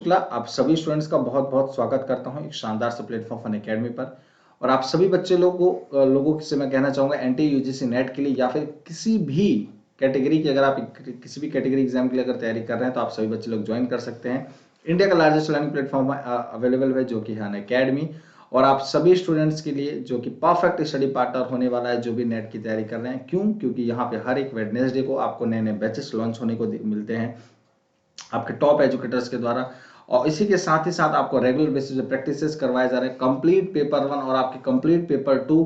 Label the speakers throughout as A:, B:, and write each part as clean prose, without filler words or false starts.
A: शुक्ला आप सभी स्टूडेंट्स का बहुत बहुत स्वागत करता हूं एक शानदार से प्लेटफॉर्म फन अकेडमी पर। और आप सभी बच्चे लोगों से मैं कहना चाहूंगा एनटीए यूजीसी नेट के लिए या फिर किसी भी कैटेगरी की, अगर आप किसी भी कैटेगरी एग्जाम के लिए अगर तैयारी कर रहे हैं तो आप सभी बच्चे लोग ज्वाइन कर सकते हैं। इंडिया का लार्जेस्ट लर्निंग प्लेटफॉर्म अवेलेबल है जो कि है अन अकेडमी। और आप सभी स्टूडेंट्स के लिए जो कि परफेक्ट स्टडी पार्टनर होने वाला है जो भी नेट की तैयारी कर रहे हैं। क्यों? क्योंकि यहाँ पे हर एक वेडनेसडे को आपको नए नए बैचेस लॉन्च होने को मिलते हैं आपके टॉप एजुकेटर्स के द्वारा। और इसी के साथ ही साथ आपको रेगुलर बेसिस पे प्रैक्टिसेस करवाए जा रहे हैं। कंप्लीट पेपर 1 और आपके कंप्लीट पेपर 2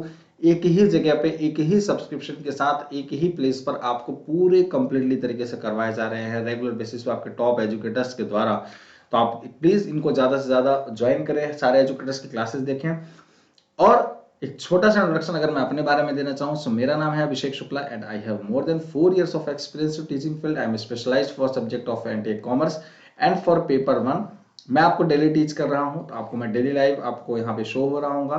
A: एक ही जगह पे, एक ही सब्सक्रिप्शन के साथ, एक ही प्लेस पर आपको पूरे कंप्लीटली तरीके से करवाए जा रहे हैं रेगुलर बेसिस पे आपके टॉप एजुकेटर्स के द्वारा। तो आप प्लीज इनको ज्यादा से ज्यादा ज्वाइन करें, सारे एजुकेटर्स की क्लासेस देखें। और एक छोटा सा इंट्रोडक्शन अगर मैं अपने बारे में देना चाहूँ सो मेरा नाम है Abhishek Shukla and I have more than 4 years of experience in teaching field. I am specialized for subject of NTA commerce and for paper 1 मैं आपको डेली टीच कर रहा हूँ। तो आपको मैं डेली लाइव आपको यहाँ पे शो हो रहा हूँ।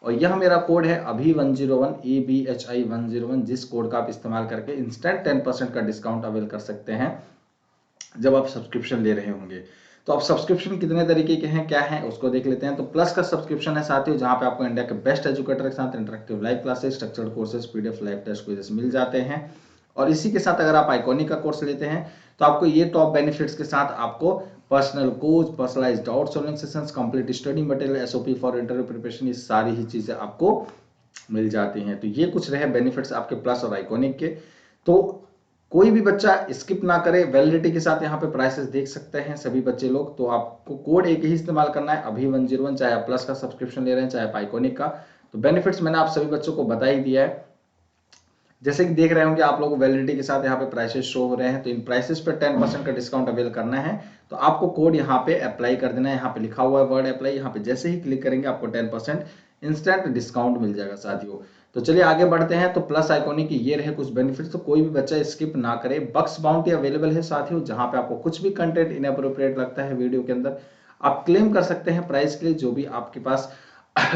A: और यह मेरा कोड है अभी 101 ABHI 101, जिस कोड का आप इस्तेमाल करके इंस्टेंट 10% का डिस्काउंट अवेल कर सकते हैं जब आप सब्सक्रिप्शन ले रहे होंगे। तो अब सब्सक्रिप्शन कितने तरीके के हैं, क्या है, उसको देख लेते हैं। तो प्लस का सब्सक्रिप्शन है साथियों, जहां पे आपको इंडिया के बेस्ट एजुकेटर के साथ interactive live classes, structured courses, PDF live test quizzes मिल जाते हैं। और इसी के साथ अगर आप आइकॉनिक का कोर्स लेते हैं तो आपको ये टॉप बेनिफिट्स के साथ आपको personal coach, personalised doubt solving sessions, complete study material, SOP for interview preparation, ये सारी ही चीजें आपको मिल जाती हैं। तो ये कुछ रहे बेनिफिट्स आपके प्लस और आइकॉनिक के। तो कोई भी बच्चा स्किप ना करे, वैलिडिटी के साथ यहाँ पे प्राइसेस देख सकते हैं सभी बच्चे लोग। तो आपको कोड एक ही इस्तेमाल करना है अभी 101, चाहे आप प्लस का सब्सक्रिप्शन ले रहे हैं चाहे आप आइकॉनिक का। तो बेनिफिट्स मैंने आप सभी बच्चों को बता ही दिया है। जैसे कि देख रहे होंगे आप लोगों को वैलिडिटी के साथ यहाँ पे प्राइसेस शो हो रहे हैं। तो इन प्राइसेस पे 10% का डिस्काउंट अवेल करना है तो आपको कोड यहाँ पे अप्लाई कर देना है। यहाँ पे लिखा हुआ है वर्ड अप्लाई, यहाँ पे जैसे ही क्लिक करेंगे आपको 10% इंस्टेंट डिस्काउंट मिल जाएगा साथियों। तो चलिए आगे बढ़ते हैं। तो प्लस आइकॉनिक की ये रहे कुछ बेनिफिट्स, तो कोई भी बच्चा स्किप ना करे। बक्स बाउंटी अवेलेबल है साथियों, जहां पे आपको कुछ भी कंटेंट इनएप्रोप्रिएट लगता है वीडियो के अंदर आप क्लेम कर सकते हैं प्राइस के लिए। जो भी आपके पास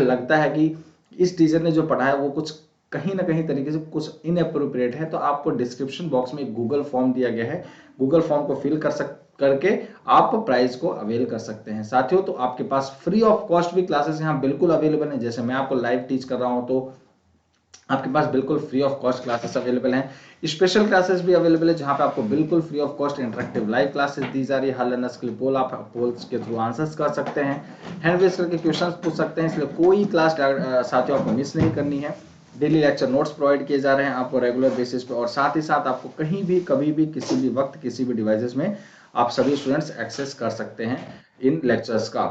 A: लगता है कि इस टीचर ने जो पढ़ाया वो कुछ कहीं ना कहीं तरीके से कुछ इनएप्रोप्रिएट है, तो आपको डिस्क्रिप्शन बॉक्स में एक गूगल फॉर्म दिया गया है, गूगल फॉर्म को फिल करके आप प्राइस को अवेल कर सकते हैं साथियों। तो आपके पास फ्री ऑफ कॉस्ट भी क्लासेस यहाँ बिल्कुल अवेलेबल है। जैसे मैं आपको लाइव टीच कर रहा हूं तो आपके पास बिल्कुल free of cost classes available हैं। स्पेशल क्लासेस भी अवेलेबल है जहां पे आपको बिल्कुल free of cost interactive live classes दी जा रही है। हर लर्नर्स के लिए पोल, आप पोल्स के थ्रू आंसर्स कर सकते हैं, हैंड रेज करके क्वेश्चंस पूछ सकते हैं। इसलिए कोई क्लास साथियों आपको मिस नहीं करनी है। डेली लेक्चर नोट्स प्रोवाइड किए जा रहे हैं आपको रेगुलर बेसिस पे। और साथ ही साथ आपको कहीं भी, कभी भी, किसी भी वक्त, किसी भी डिवाइसेस में आप सभी स्टूडेंट्स एक्सेस कर सकते हैं इन लेक्चर्स का,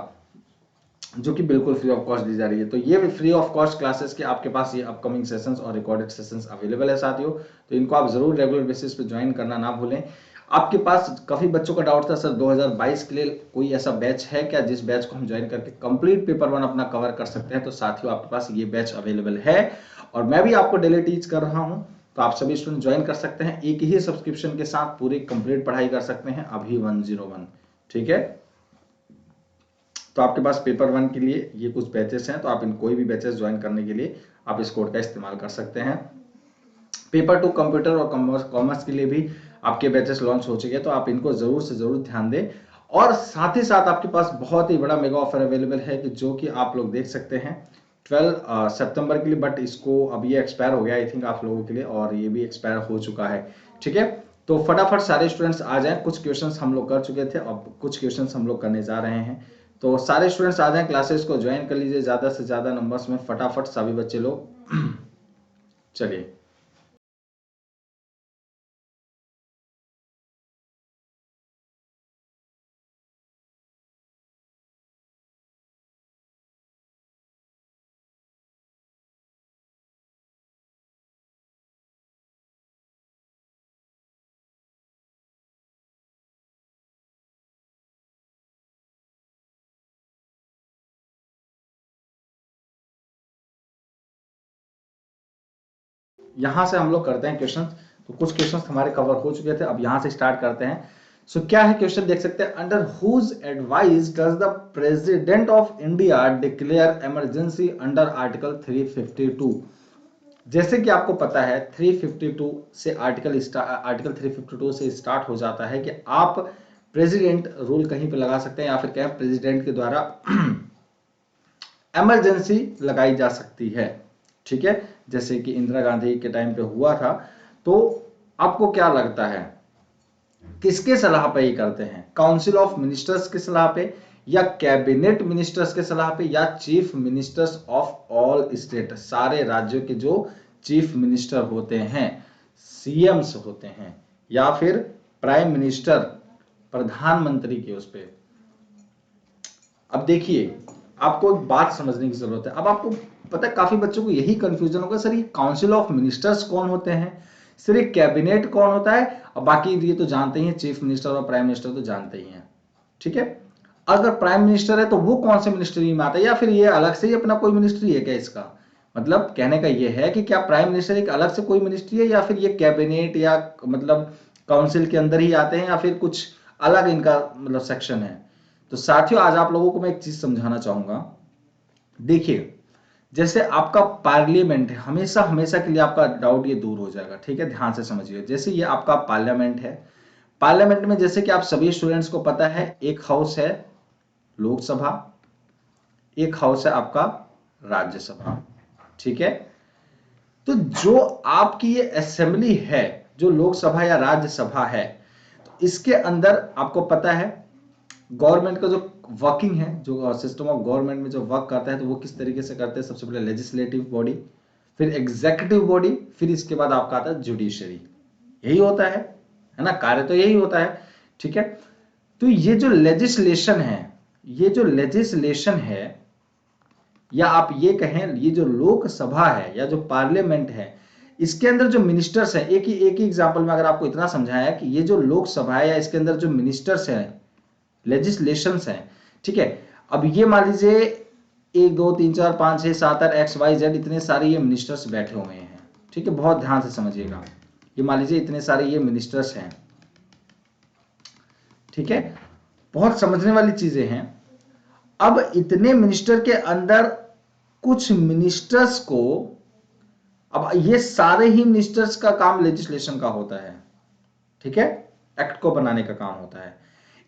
A: जो कि बिल्कुल फ्री ऑफ कॉस्ट दी जा रही है। तो ये फ्री ऑफ कॉस्ट क्लासेस के आपके पास ये अपकमिंग सेशंस और रिकॉर्डेड सेशंस अवेलेबल है साथियों। तो इनको आप जरूर रेगुलर बेसिस पे ज्वाइन करना ना भूलें। आपके पास काफी बच्चों का डाउट था सर 2022 के लिए कोई ऐसा बैच है क्या जिस बैच को हम ज्वाइन करके कंप्लीट पेपर 1 अपना कवर कर सकते हैं। तो साथियों आपके पास ये बैच अवेलेबल है और मैं भी आपको डेली टीच कर रहा हूँ। तो आप सभी स्टूडेंट ज्वाइन कर सकते हैं, एक ही सब्सक्रिप्शन के साथ पूरी कंप्लीट पढ़ाई कर सकते हैं अभी 101। ठीक है, तो आपके पास पेपर 1 के लिए ये कुछ बैचेस हैं, तो आप इन कोई भी बैचेस ज्वाइन करने के लिए आप इस कोड का इस्तेमाल कर सकते हैं। पेपर 2 कंप्यूटर और कॉमर्स के लिए भी आपके बैचेस लॉन्च हो चुके हैं, तो आप इनको जरूर से जरूर ध्यान दें। और साथ ही साथ आपके पास बहुत ही बड़ा मेगा ऑफर अवेलेबल है कि जो कि आप लोग देख सकते हैं 12 सितंबर के लिए, बट इसको अब ये एक्सपायर हो गया आई थिंक आप लोगों के लिए, और ये भी एक्सपायर हो चुका है। ठीक है, तो फटाफट सारे स्टूडेंट्स आ जाएं। कुछ क्वेश्चंस हम लोग कर चुके थे, अब कुछ क्वेश्चंस हम लोग करने जा रहे हैं। तो सारे स्टूडेंट्स आ जाएं, क्लासेस को ज्वाइन कर लीजिए ज्यादा से ज्यादा नंबर्स में, फटाफट सभी बच्चे लोग। चलिए यहां से हम लोग करते हैं क्वेश्चन। तो कुछ क्वेश्चन हमारे कवर हो चुके थे, अब यहां से स्टार्ट करते हैं। सो क्या है क्वेश्चन देख सकते हैं, under whose advice does the president of India declare emergency under article 352। जैसे कि आपको पता है 352 से आर्टिकल 352 से स्टार्ट हो जाता है कि आप प्रेसिडेंट रूल कहीं पे लगा सकते हैं, या फिर क्या है, प्रेसिडेंट के द्वारा इमरजेंसी लगाई जा सकती है। ठीक है, जैसे कि इंदिरा गांधी के टाइम पे हुआ था। तो आपको क्या लगता है किसके सलाह पे ये करते हैं? काउंसिल ऑफ मिनिस्टर्स की सलाह पे, या कैबिनेट मिनिस्टर्स के सलाह पे, या chief ministers of all state, सारे राज्यों के जो चीफ मिनिस्टर होते हैं, सीएम्स होते हैं, या फिर प्राइम मिनिस्टर, प्रधानमंत्री के उस पे? अब देखिए, आपको एक बात समझने की जरूरत है। अब आपको पता है काफी बच्चों को यही कंफ्यूजन होगा, सर ये काउंसिल ऑफ मिनिस्टर्स कौन होते हैं, सर ये कैबिनेट कौन होता है, और बाकी ये तो जानते ही हैं, चीफ मिनिस्टर और प्राइम मिनिस्टर तो जानते ही हैं। ठीक है, अगर प्राइम मिनिस्टर है तो वो कौन से मिनिस्ट्री में आता है, या फिर ये अलग से ही अपना कोई मिनिस्ट्री है क्या? इसका मतलब कहने का ये है कि क्या प्राइम मिनिस्टर एक अलग से कोई मिनिस्ट्री है, या फिर ये कैबिनेट या मतलब काउंसिल के अंदर ही आते हैं, या फिर कुछ अलग इनका मतलब सेक्शन है? तो साथियों, आज आप लोगों को मैं एक चीज समझाना चाहूंगा। देखिए, जैसे आपका पार्लियामेंट है, हमेशा हमेशा के लिए आपका डाउट ये दूर हो जाएगा। ठीक है, ध्यान से समझिए। जैसे ये आपका पार्लियामेंट है, पार्लियामेंट में जैसे कि आप सभी स्टूडेंट्स को पता है, एक हाउस है लोकसभा, एक हाउस है आपका राज्यसभा। ठीक है, तो जो आपकी ये असेंबली है, जो लोकसभा या राज्यसभा है, तो इसके अंदर आपको पता है गवर्नमेंट का जो वर्किंग है, जो सिस्टम ऑफ गवर्नमेंट में जो वर्क करता है, तो वो किस तरीके से करते हैं? सबसे पहले लेजिस्लेटिव बॉडी, फिर एग्जीक्यूटिव बॉडी, फिर इसके बाद आपका आता है जुडिशरी। यही होता है ना, कार्य तो यही होता है। ठीक है, तो ये जो लेजिस्लेशन है, ये जो लेजिस्लेशन है, या आप ये कहें ये जो लोकसभा है या जो पार्लियामेंट है, इसके अंदर जो मिनिस्टर्स हैं, एक ही एग्जांपल में अगर आपको इतना समझाया कि ये जो लोकसभा है या इसके अंदर जो मिनिस्टर्स हैं, लेजिस्लेशंस हैं, ठीक है, अब ये मान लीजिए 1 2 3 4 5 6 7 8 XYZ इतने सारे ये मिनिस्टर्स बैठे हुए हैं। ठीक है, बहुत ध्यान से समझिएगा। ये मान लीजिए इतने सारे ये मिनिस्टर्स हैं। ठीक है, बहुत समझने वाली चीजें हैं। अब इतने मिनिस्टर के अंदर कुछ मिनिस्टर्स को, अब ये सारे ही मिनिस्टर्स का काम लेजिस्लेशन का होता है। ठीक है, एक्ट को बनाने का काम होता है।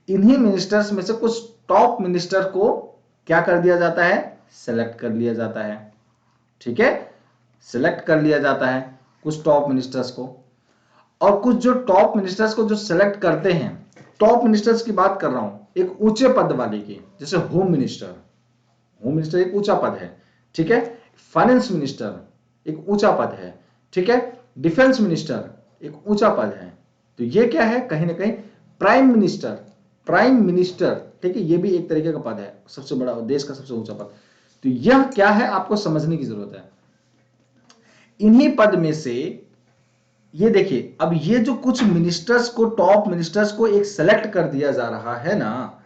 A: इन्हीं मिनिस्टर्स में से कुछ टॉप मिनिस्टर को क्या कर दिया जाता है? सेलेक्ट कर लिया जाता है। ठीक है, सेलेक्ट कर लिया जाता है कुछ टॉप मिनिस्टर्स को। और कुछ जो टॉप मिनिस्टर्स को जो सेलेक्ट करते हैं, टॉप मिनिस्टर्स की बात कर रहा हूं, एक ऊंचे पद वाले की, जैसे होम मिनिस्टर। होम मिनिस्टर एक ऊंचा पद है। ठीक है, फाइनेंस मिनिस्टर एक ऊंचा पद है। ठीक है, डिफेंस मिनिस्टर एक ऊंचा पद है। तो ये क्या है? कहीं ना कहीं प्राइम मिनिस्टर, प्राइम मिनिस्टर, ठीक है, ये भी एक तरीके का पद है, सबसे बड़ा, देश का सबसे ऊंचा पद। तो यह क्या है, आपको समझने की जरूरत है। इन्हीं पद में से ये देखिए, अब ये जो कुछ मिनिस्टर्स को, टॉप मिनिस्टर्स को एक सेलेक्ट कर दिया जा रहा है ना,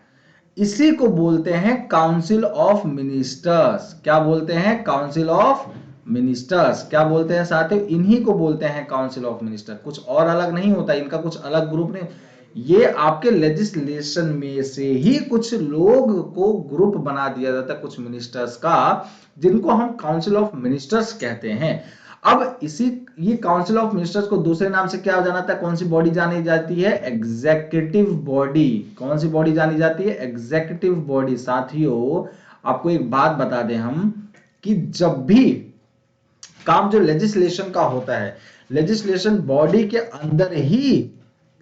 A: इसी को बोलते हैं काउंसिल ऑफ मिनिस्टर्स। क्या बोलते हैं? Council of ministers. क्या बोलते हैं साथियों? इन्हीं को बोलते हैं काउंसिल ऑफ मिनिस्टर। कुछ और अलग नहीं होता, इनका कुछ अलग ग्रुप नहीं। ये आपके लेजिस्लेशन में से ही कुछ लोग को ग्रुप बना दिया जाता है, कुछ मिनिस्टर्स का, जिनको हम काउंसिल ऑफ मिनिस्टर्स कहते हैं। अब इसी ये काउंसिल ऑफ मिनिस्टर्स को दूसरे नाम से क्या जाना था? कौन सी बॉडी जानी जाती है? Executive body. कौन सी बॉडी जानी जाती है? Executive body. साथियों, आपको एक बात बता दें हम कि जब भी काम जो लेजिस्लेशन का होता है, लेजिस्लेशन बॉडी के अंदर ही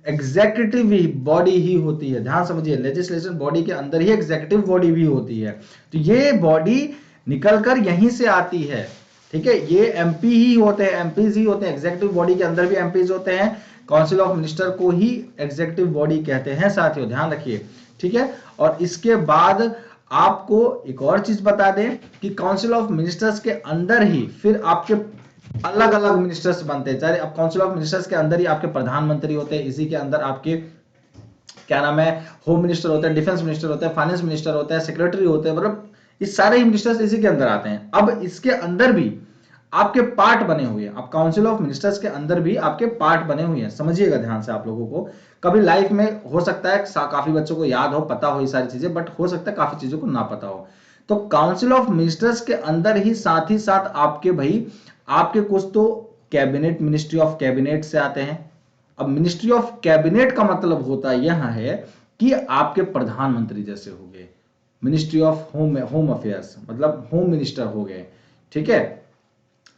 A: एग्जीक्यूटिव बॉडी ही होती है। ध्यान समझिए, लेजिस्लेशन बॉडी के अंदर ही एग्जीक्यूटिव बॉडी भी होती है। तो ये बॉडी निकलकर यहीं से आती है। ठीक है, ये एमपी ही होते हैं, एमपीज ही होते हैं। एग्जीक्यूटिव बॉडी के अंदर भी एमपीज होते हैं। काउंसिल ऑफ मिनिस्टर को ही एग्जीक्यूटिव बॉडी कहते हैं साथियों, ध्यान रखिए। ठीक है, और इसके बाद आपको एक और चीज बता दें कि काउंसिल ऑफ मिनिस्टर्स के अंदर ही फिर आपके अलग अलग मिनिस्टर्स बनते हैं। चाहे अब काउंसिल ऑफ मिनिस्टर्स के अंदर ही आपके प्रधानमंत्री होते हैं, इसी के अंदर आपके क्या नाम है, होम मिनिस्टर होता है, डिफेंस मिनिस्टर होता है, फाइनेंस मिनिस्टर होता है, सेक्रेटरी होते हैं, मतलब ये सारे ही मिनिस्टर्स इसी के अंदर आते हैं। अब इसके अंदर भी आपके पार्ट बने हुए हैं। अब काउंसिल ऑफ मिनिस्टर्स के अंदर भी आपके पार्ट बने हुए हैं। समझिएगा ध्यान से, आप लोगों को कभी लाइफ में हो सकता है काफी बच्चों को याद हो, पता हो ये सारी चीजें, बट हो सकता है काफी चीजों को ना पता हो। तो काउंसिल ऑफ मिनिस्टर्स के अंदर ही साथ आपके भाई आपके कुछ तो कैबिनेट, मिनिस्ट्री ऑफ कैबिनेट से आते हैं। अब मिनिस्ट्री ऑफ कैबिनेट का मतलब होता यह है कि आपके प्रधानमंत्री जैसे हो गए, मिनिस्ट्री ऑफ होम अफेयर्स मतलब होम मिनिस्टर हो गए, ठीक है,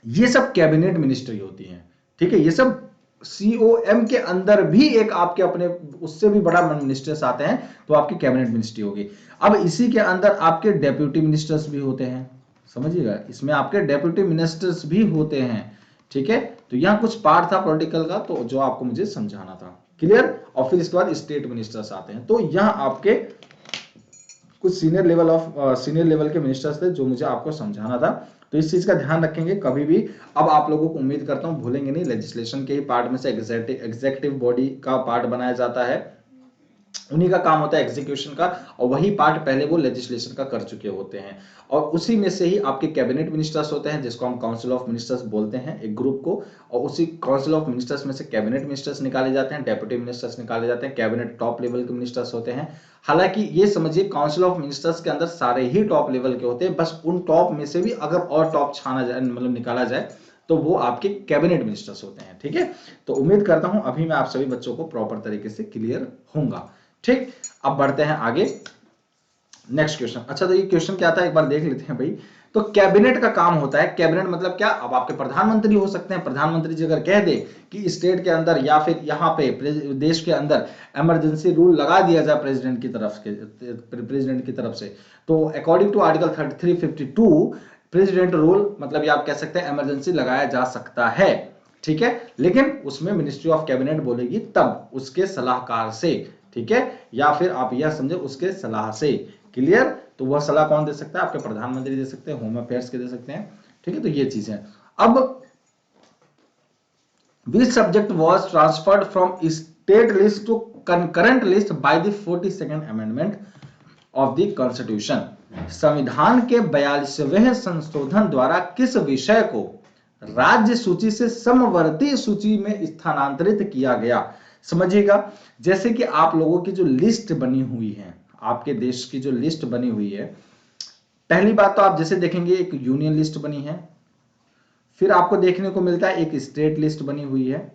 A: ये सब कैबिनेट मिनिस्ट्री होती हैं, ठीक है, ये सब सीओएम के अंदर भी एक आपके अपने उससे भी बड़ा मिनिस्टर्स आते हैं, तो आपकी कैबिनेट मिनिस्ट्री होगी। अब इसी के अंदर आपके डेप्यूटी मिनिस्टर्स भी होते हैं, समझिएगा, इसमें आपके डेप्यूटी मिनिस्टर्स भी होते हैं, ठीक है। तो यहाँ कुछ पार्ट था पॉलिटिकल का, तो जो आपको मुझे समझाना था, क्लियर। और फिर इसके बाद स्टेट मिनिस्टर्स आते हैं, तो यहाँ आपके कुछ सीनियर लेवल के मिनिस्टर्स थे जो मुझे आपको समझाना था। तो इस चीज का ध्यान रखेंगे कभी भी। अब आप लोगों को उम्मीद करता हूं भूलेंगे नहीं, लेजिस्लेशन के ही पार्ट में से एग्जीक्यूटिव बॉडी का पार्ट बनाया जाता है, उन्हीं का काम होता है एग्जीक्यूशन का, और वही पार्ट पहले वो लेजिस्लेशन का कर चुके होते हैं। और उसी में से ही आपके कैबिनेट मिनिस्टर्स होते हैं, जिसको हम काउंसिल ऑफ मिनिस्टर्स बोलते हैं, एक ग्रुप को। और उसी काउंसिल ऑफ मिनिस्टर्स में से कैबिनेट मिनिस्टर्स निकाले जाते हैं, डेप्यूटी मिनिस्टर्स निकाले जाते हैं, कैबिनेट टॉप लेवल के मिनिस्टर्स होते हैं। हालांकि ये समझिए काउंसिल ऑफ मिनिस्टर्स के अंदर सारे ही टॉप लेवल के होते हैं, बस उन टॉप में से भी अगर और टॉप छाना जाए, मतलब निकाला जाए, तो वो आपके कैबिनेट मिनिस्टर्स होते हैं, ठीक है। तो उम्मीद करता हूं अभी मैं आप सभी बच्चों को प्रॉपर तरीके से क्लियर होऊंगा, ठीक। अब बढ़ते हैं आगे, नेक्स्ट क्वेश्चन। अच्छा, तो ये क्वेश्चन क्या था एक बार देख लेते हैं भाई। तो कैबिनेट का काम होता है, कैबिनेट मतलब क्या, अब आपके प्रधानमंत्री हो सकते हैं, प्रधानमंत्री जी अगर कह दे कि स्टेट के अंदर या फिर यहाँ पे देश के अंदर इमरजेंसी रूल लगा दिया जाए प्रेसिडेंट की तरफ से, तो according to article 3352 president rule, मतलब ये आप कह सकते हैं इमरजेंसी लगाया जा सकता है, ठीक है। लेकिन उसमें मिनिस्ट्री ऑफ कैबिनेट बोलेगी तब, उसके सलाहकार से, ठीक है, या फिर आप यह समझे उसके सलाह से, क्लियर। तो वह सलाह कौन दे सकता है, आपके प्रधानमंत्री दे सकते हैं, होम अफेयर्स के दे सकते हैं, ठीक है। तो ये चीज है। अब which subject was transferred from state list to concurrent list by the 42nd amendment of the constitution, संविधान के 42वें संशोधन द्वारा किस विषय को राज्य सूची से समवर्ती सूची में स्थानांतरित किया गया। समझिएगा, जैसे कि आप लोगों की जो लिस्ट बनी हुई है, आपके देश की जो लिस्ट बनी हुई है, पहली बात तो आप जैसे देखेंगे एक यूनियन लिस्ट बनी है, फिर आपको देखने को मिलता है एक स्टेट लिस्ट बनी हुई है,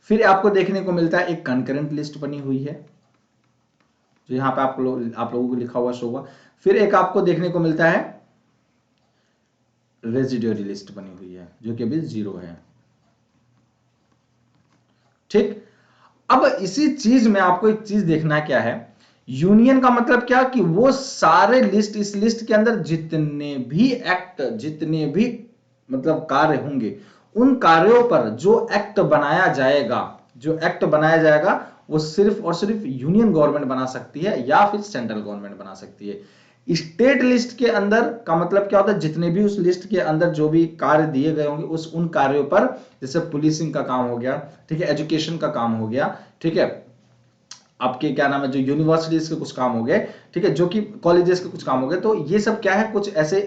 A: फिर आपको देखने को मिलता है एक कंकरेंट लिस्ट बनी हुई है, जो यहां पे आप लोगों को लिखा हुआ शो होगा, फिर एक आपको देखने को मिलता है रेजिडुअरी लिस्ट बनी हुई है, जो कि अभी 0 है, ठीक। अब इसी चीज में आपको एक चीज देखना क्या है, यूनियन का मतलब क्या कि वो सारे लिस्ट, इस लिस्ट के अंदर जितने भी एक्ट, जितने भी मतलब कार्य होंगे, उन कार्यों पर जो एक्ट बनाया जाएगा, जो एक्ट बनाया जाएगा वो सिर्फ और सिर्फ यूनियन गवर्नमेंट बना सकती है या फिर सेंट्रल गवर्नमेंट बना सकती है। स्टेट लिस्ट के अंदर का मतलब क्या होता है, जितने भी उस लिस्ट के अंदर जो भी कार्य दिए गए होंगे उस उन कार्यों पर, जैसे पुलिसिंग का काम हो गया, ठीक है, एजुकेशन का काम हो गया, ठीक है, आपके क्या नाम है जो यूनिवर्सिटीज के कुछ काम हो गए, ठीक है, जो कि कॉलेजेस के कुछ काम हो गए, तो ये सब क्या है, कुछ ऐसे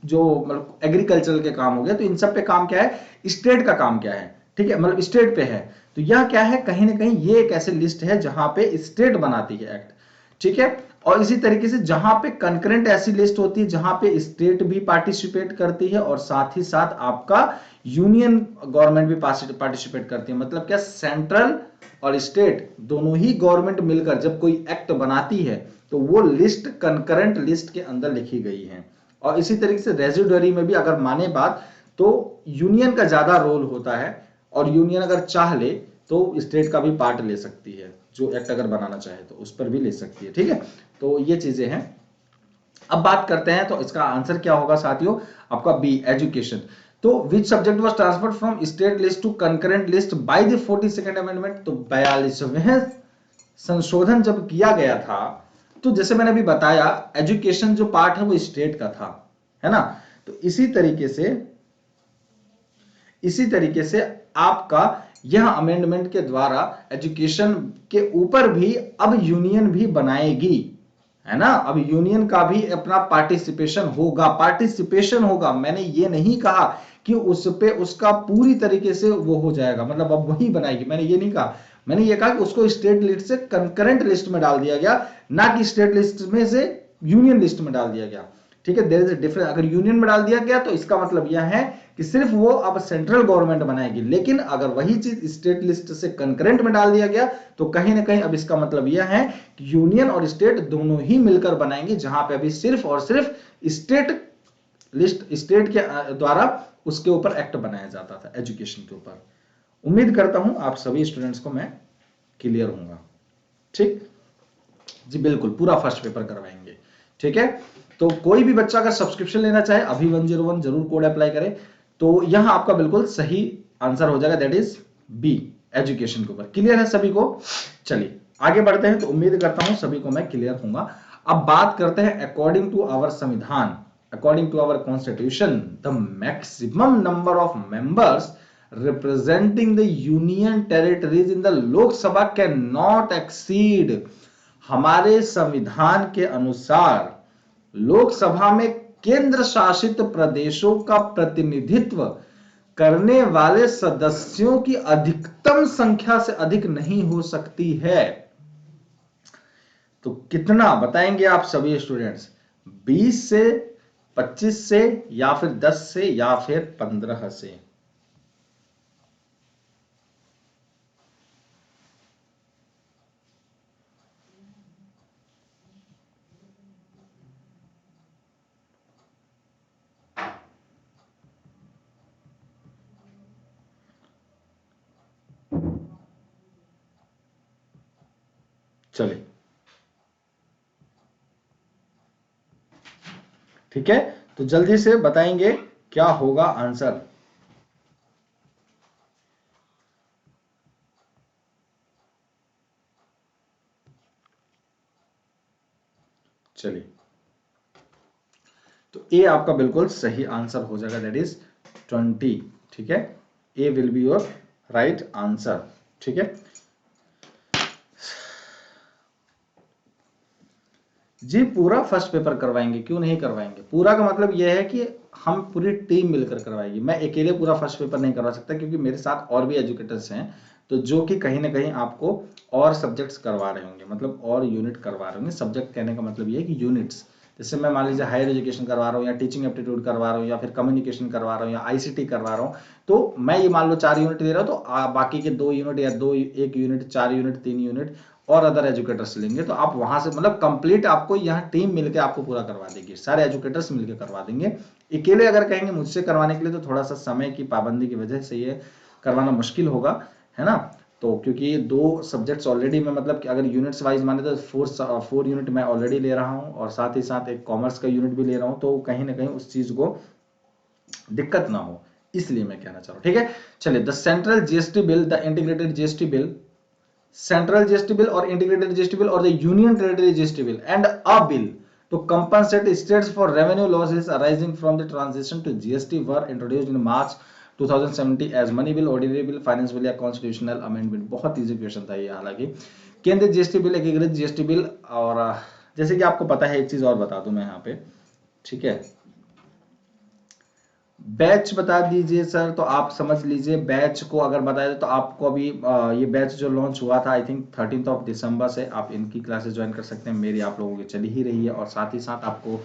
A: जो मतलब एग्रीकल्चरल के काम हो गए, तो इन सब पे काम क्या है, स्टेट का काम क्या है, ठीक है, मतलब स्टेट पे है। तो यह क्या है, कहीं ना कहीं ये एक ऐसी लिस्ट है जहां पे स्टेट बनाती है एक्ट, ठीक है। और इसी तरीके से जहां पे कंकरेंट ऐसी लिस्ट होती है जहां पे स्टेट भी पार्टिसिपेट करती है और साथ ही साथ आपका यूनियन गवर्नमेंट भी पार्टिसिपेट करती है। मतलब क्या, सेंट्रल और स्टेट दोनों ही गवर्नमेंट मिलकर जब कोई एक्ट बनाती है तो वो लिस्ट कंकरेंट लिस्ट के अंदर लिखी गई है। और इसी तरीके से रेजिडुअरी में भी अगर माने बात तो यूनियन का ज्यादा रोल होता है, और यूनियन अगर चाह ले तो स्टेट का भी पार्ट ले सकती है, जो एक्ट अगर बनाना चाहे तो उस पर भी ले सकती है, ठीक है। तो ये चीजें हैं। अब बात करते हैं, तो इसका आंसर क्या होगा साथियों, आपका बी, एजुकेशन। तो which subject was transferred from state list to concurrent list by the 42nd amendment, तो 42वें संशोधन जब किया गया था, तो जैसे मैंने अभी बताया एजुकेशन जो पार्ट है वो स्टेट का था, है ना। तो इसी तरीके से आपका यह अमेंडमेंट के द्वारा एजुकेशन के ऊपर भी अब यूनियन भी बनाएगी, है ना। अब यूनियन का भी अपना पार्टिसिपेशन होगा। मैंने ये नहीं कहा कि उस पे उसका पूरी तरीके से वो हो जाएगा, मतलब अब वही बनाएगी, मैंने ये नहीं कहा। मैंने ये कहा कि उसको स्टेट लिस्ट से कंकरेंट लिस्ट में डाल दिया गया, ना कि स्टेट लिस्ट में से यूनियन लिस्ट में डाल दिया गया, ठीक है, देयर इज अ डिफरेंस। अगर यूनियन में डाल दिया गया तो इसका मतलब यह है कि सिर्फ वो अब सेंट्रल गवर्नमेंट बनाएगी, लेकिन अगर वही चीज स्टेट लिस्ट से कंकरेंट में डाल दिया गया तो कहीं ना कहीं अब इसका मतलब यह है कि यूनियन और स्टेट दोनों ही मिलकर बनाएंगे, जहां पे अभी सिर्फ और सिर्फ स्टेट लिस्ट, स्टेट के द्वारा उसके ऊपर एक्ट बनाया जाता था एजुकेशन के ऊपर। उम्मीद करता हूं आप सभी स्टूडेंट्स को मैं क्लियर होऊंगा। ठीक जी, बिल्कुल पूरा फर्स्ट पेपर करवाएंगे। ठीक है, तो कोई भी बच्चा अगर सब्सक्रिप्शन लेना चाहे अभी 101 जरूर कोड अप्लाई करें। तो यहां आपका बिल्कुल सही आंसर हो जाएगा, दैट इज बी, एजुकेशन के ऊपर। क्लियर है सभी को? चलिए आगे बढ़ते हैं। तो उम्मीद करता हूं सभी को मैं क्लियर होऊंगा। अब बात करते हैं अकॉर्डिंग टू आवर संविधान, according to our constitution, the maximum number of members representing the union territories in the Lok Sabha cannot exceed, हमारे संविधान के अनुसार लोकसभा में केंद्र शासित प्रदेशों का प्रतिनिधित्व करने वाले सदस्यों की अधिकतम संख्या से अधिक नहीं हो सकती है। तो कितना बताएंगे आप सभी स्टूडेंट्स? 20 से, 25 से, या फिर 10 से, या फिर 15 से? चलिए ठीक है, तो जल्दी से बताएंगे क्या होगा आंसर। चलिए, तो ए आपका बिल्कुल सही आंसर हो जाएगा, दैट इज 20। ठीक है, A will be your right answer. ठीक है जी, पूरा फर्स्ट पेपर करवाएंगे, क्यों नहीं करवाएंगे। पूरा का मतलब यह है कि हम पूरी टीम मिलकर करवाएगी। मैं अकेले पूरा फर्स्ट पेपर नहीं करवा सकता, क्योंकि मेरे साथ और भी एजुकेटर्स हैं, तो जो कि कहीं ना कहीं आपको और सब्जेक्ट्स करवा रहे होंगे, मतलब और यूनिट करवा रहे होंगे। सब्जेक्ट कहने का मतलब ये है कि यूनिट्स, जैसे मैं मान लीजिए हायर एजुकेशन करवा रहा हूँ, या टीचिंग एप्टीट्यूड करवा रहा हूँ, या फिर कम्युनिकेशन करवा रहा हूँ, या आईसीटी करवा रहा हूँ, तो मैं ये मान लो 4 यूनिट दे रहा हूँ, तो बाकी के 2 यूनिट या 1 यूनिट, 4 यूनिट, 3 यूनिट और अदर एजुकेटर्स लेंगे, तो आप वहां से मतलब कंप्लीट आपको यहाँ टीम मिलकर आपको पूरा करवा देगी, सारे एजुकेटर्स मिलकर करवा देंगे। अकेले अगर कहेंगे मुझसे करवाने के लिए तो थोड़ा सा समय की पाबंदी की वजह से ये करवाना मुश्किल होगा, है ना। तो क्योंकि ये 2 सब्जेक्ट्स ऑलरेडी मैं, मतलब कि अगर यूनिट्स वाइज माने तो 4 यूनिट मैं ऑलरेडी ले रहा हूँ, और साथ ही साथ एक कॉमर्स का यूनिट भी ले रहा हूँ, तो कहीं ना कहीं उस चीज को दिक्कत ना हो, इसलिए मैं कहना चाह रहा हूँ। ठीक है, चलिए, the central GST bill, the integrated GST bill, central GST bill or integrated GST bill or the union territory GST bill, and a bill to compensate states for revenue losses arising from the transition to GST were introduced in March 2017 as money bill, ordinary bill, finance bill या constitutional amendment। बहुत easy question था ये। हालांकि केंद्रीय GST bill, एकीकृत GST bill, और जैसे कि आपको पता है, एक चीज और बता दूं मैं यहाँ पे, ठीक है, बैच बता दीजिए सर, तो आप समझ लीजिए बैच को अगर बताया तो आपको अभी ये बैच जो लॉन्च हुआ था आई थिंक 13 दिसंबर से आप इनकी क्लासेस ज्वाइन कर सकते हैं। मेरी आप लोगों की चली ही रही है, और साथ ही साथ आपको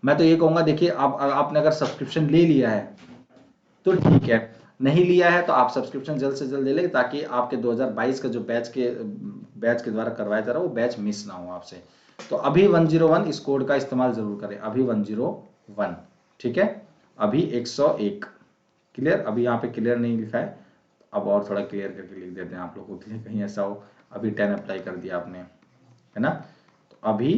A: मैं तो ये कहूंगा, देखिए आपने अगर सब्सक्रिप्शन ले लिया है तो ठीक है, नहीं लिया है तो आप सब्सक्रिप्शन जल्द से जल्द ले लें, ताकि आपके 2022 का जो बैच के द्वारा करवाया जा रहा है वो बैच मिस ना हो आपसे। तो अभी 101 इस कोड का इस्तेमाल जरूर करें, अभी 101। ठीक है, अभी 101। क्लियर? अभी यहाँ पे क्लियर नहीं लिखा है, अब और थोड़ा क्लियर करके लिख देते हैं आप लोगों के लिए, कहीं ऐसा हो अभी 10 अप्लाई कर दिया आपने, है ना। तो अभी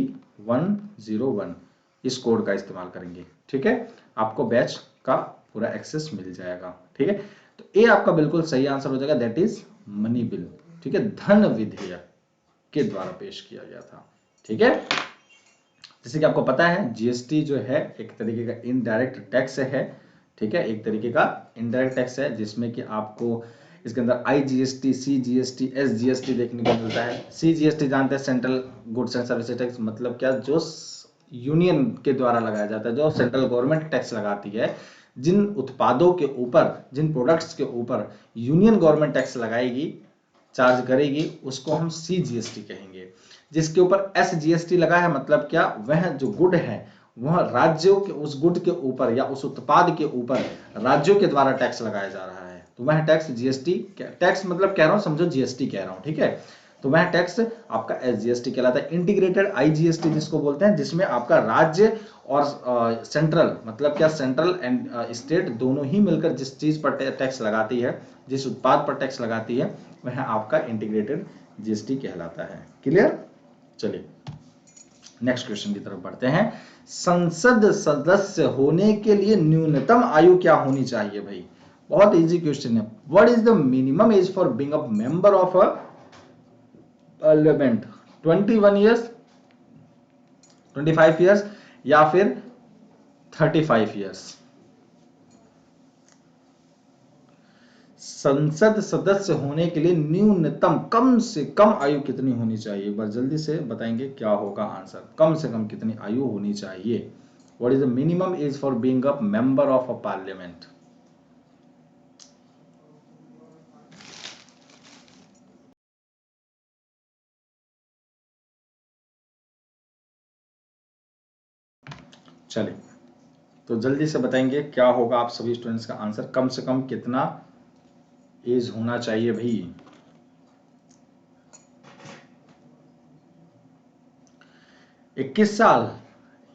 A: 101 इस कोड का इस्तेमाल करेंगे। ठीक है, आपको बैच का पूरा एक्सेस मिल जाएगा। ठीक है, तो ये आपका बिल्कुल सही आंसर हो जाएगा, दैट इज मनी बिल। ठीक है, धन विधेयक के द्वारा पेश किया गया था। ठीक है, जैसे कि आपको पता है जीएसटी जो है एक तरीके का इनडायरेक्ट टैक्स है। ठीक है, एक तरीके का इनडायरेक्ट टैक्स है, जिसमें कि आपको इसके अंदर आईजीएसटी, सीजीएसटी, एसजीएसटी देखने को मिलता है। सीजीएसटी जानते हैं, central goods and services tax, मतलब क्या, जो यूनियन के द्वारा लगाया जाता है, जो सेंट्रल गवर्नमेंट टैक्स लगाती है, जिन उत्पादों के ऊपर, जिन प्रोडक्ट्स के ऊपर यूनियन गवर्नमेंट टैक्स लगाएगी, चार्ज करेगी, उसको हम सीजीएसटी कहेंगे। जिसके ऊपर एसजीएसटी लगा है, मतलब क्या, वह जो गुड है वह राज्यों के उस गुड के ऊपर या उस उत्पाद के ऊपर राज्यों के द्वारा टैक्स लगाया जा रहा है, तो वह टैक्स जीएसटी, टैक्स मतलब कह रहा हूं, समझो जीएसटी कह रहा हूं, ठीक है। तो वह टैक्स आपका एसजीएसटी कहलाता है, इंटीग्रेटेड आईजीएसटी जिसको बोलते हैं, जिसमें आपका राज्य और सेंट्रल, मतलब क्या, सेंट्रल एंड स्टेट दोनों ही मिलकर जिस चीज पर टैक्स लगाती है, जिस उत्पाद पर टैक्स लगाती है, वह आपका इंटीग्रेटेड जीएसटी कहलाता है। क्लियर? चलिए नेक्स्ट क्वेश्चन की तरफ बढ़ते हैं। संसद सदस्य होने के लिए न्यूनतम आयु क्या होनी चाहिए भाई? बहुत इजी क्वेश्चन है। What is the minimum as for being a member of a parliament? 21 years, 25 years, या फिर 35 ईयर्स? संसद सदस्य होने के लिए न्यूनतम, कम से कम आयु कितनी होनी चाहिए? एक बार जल्दी से बताएंगे क्या होगा आंसर। कम से कम कितनी आयु होनी चाहिए? What is the minimum as for being a member of a parliament? चलिए तो जल्दी से बताएंगे क्या होगा आप सभी स्टूडेंट्स का आंसर। कम से कम कितना एज होना चाहिए भाई? 21 साल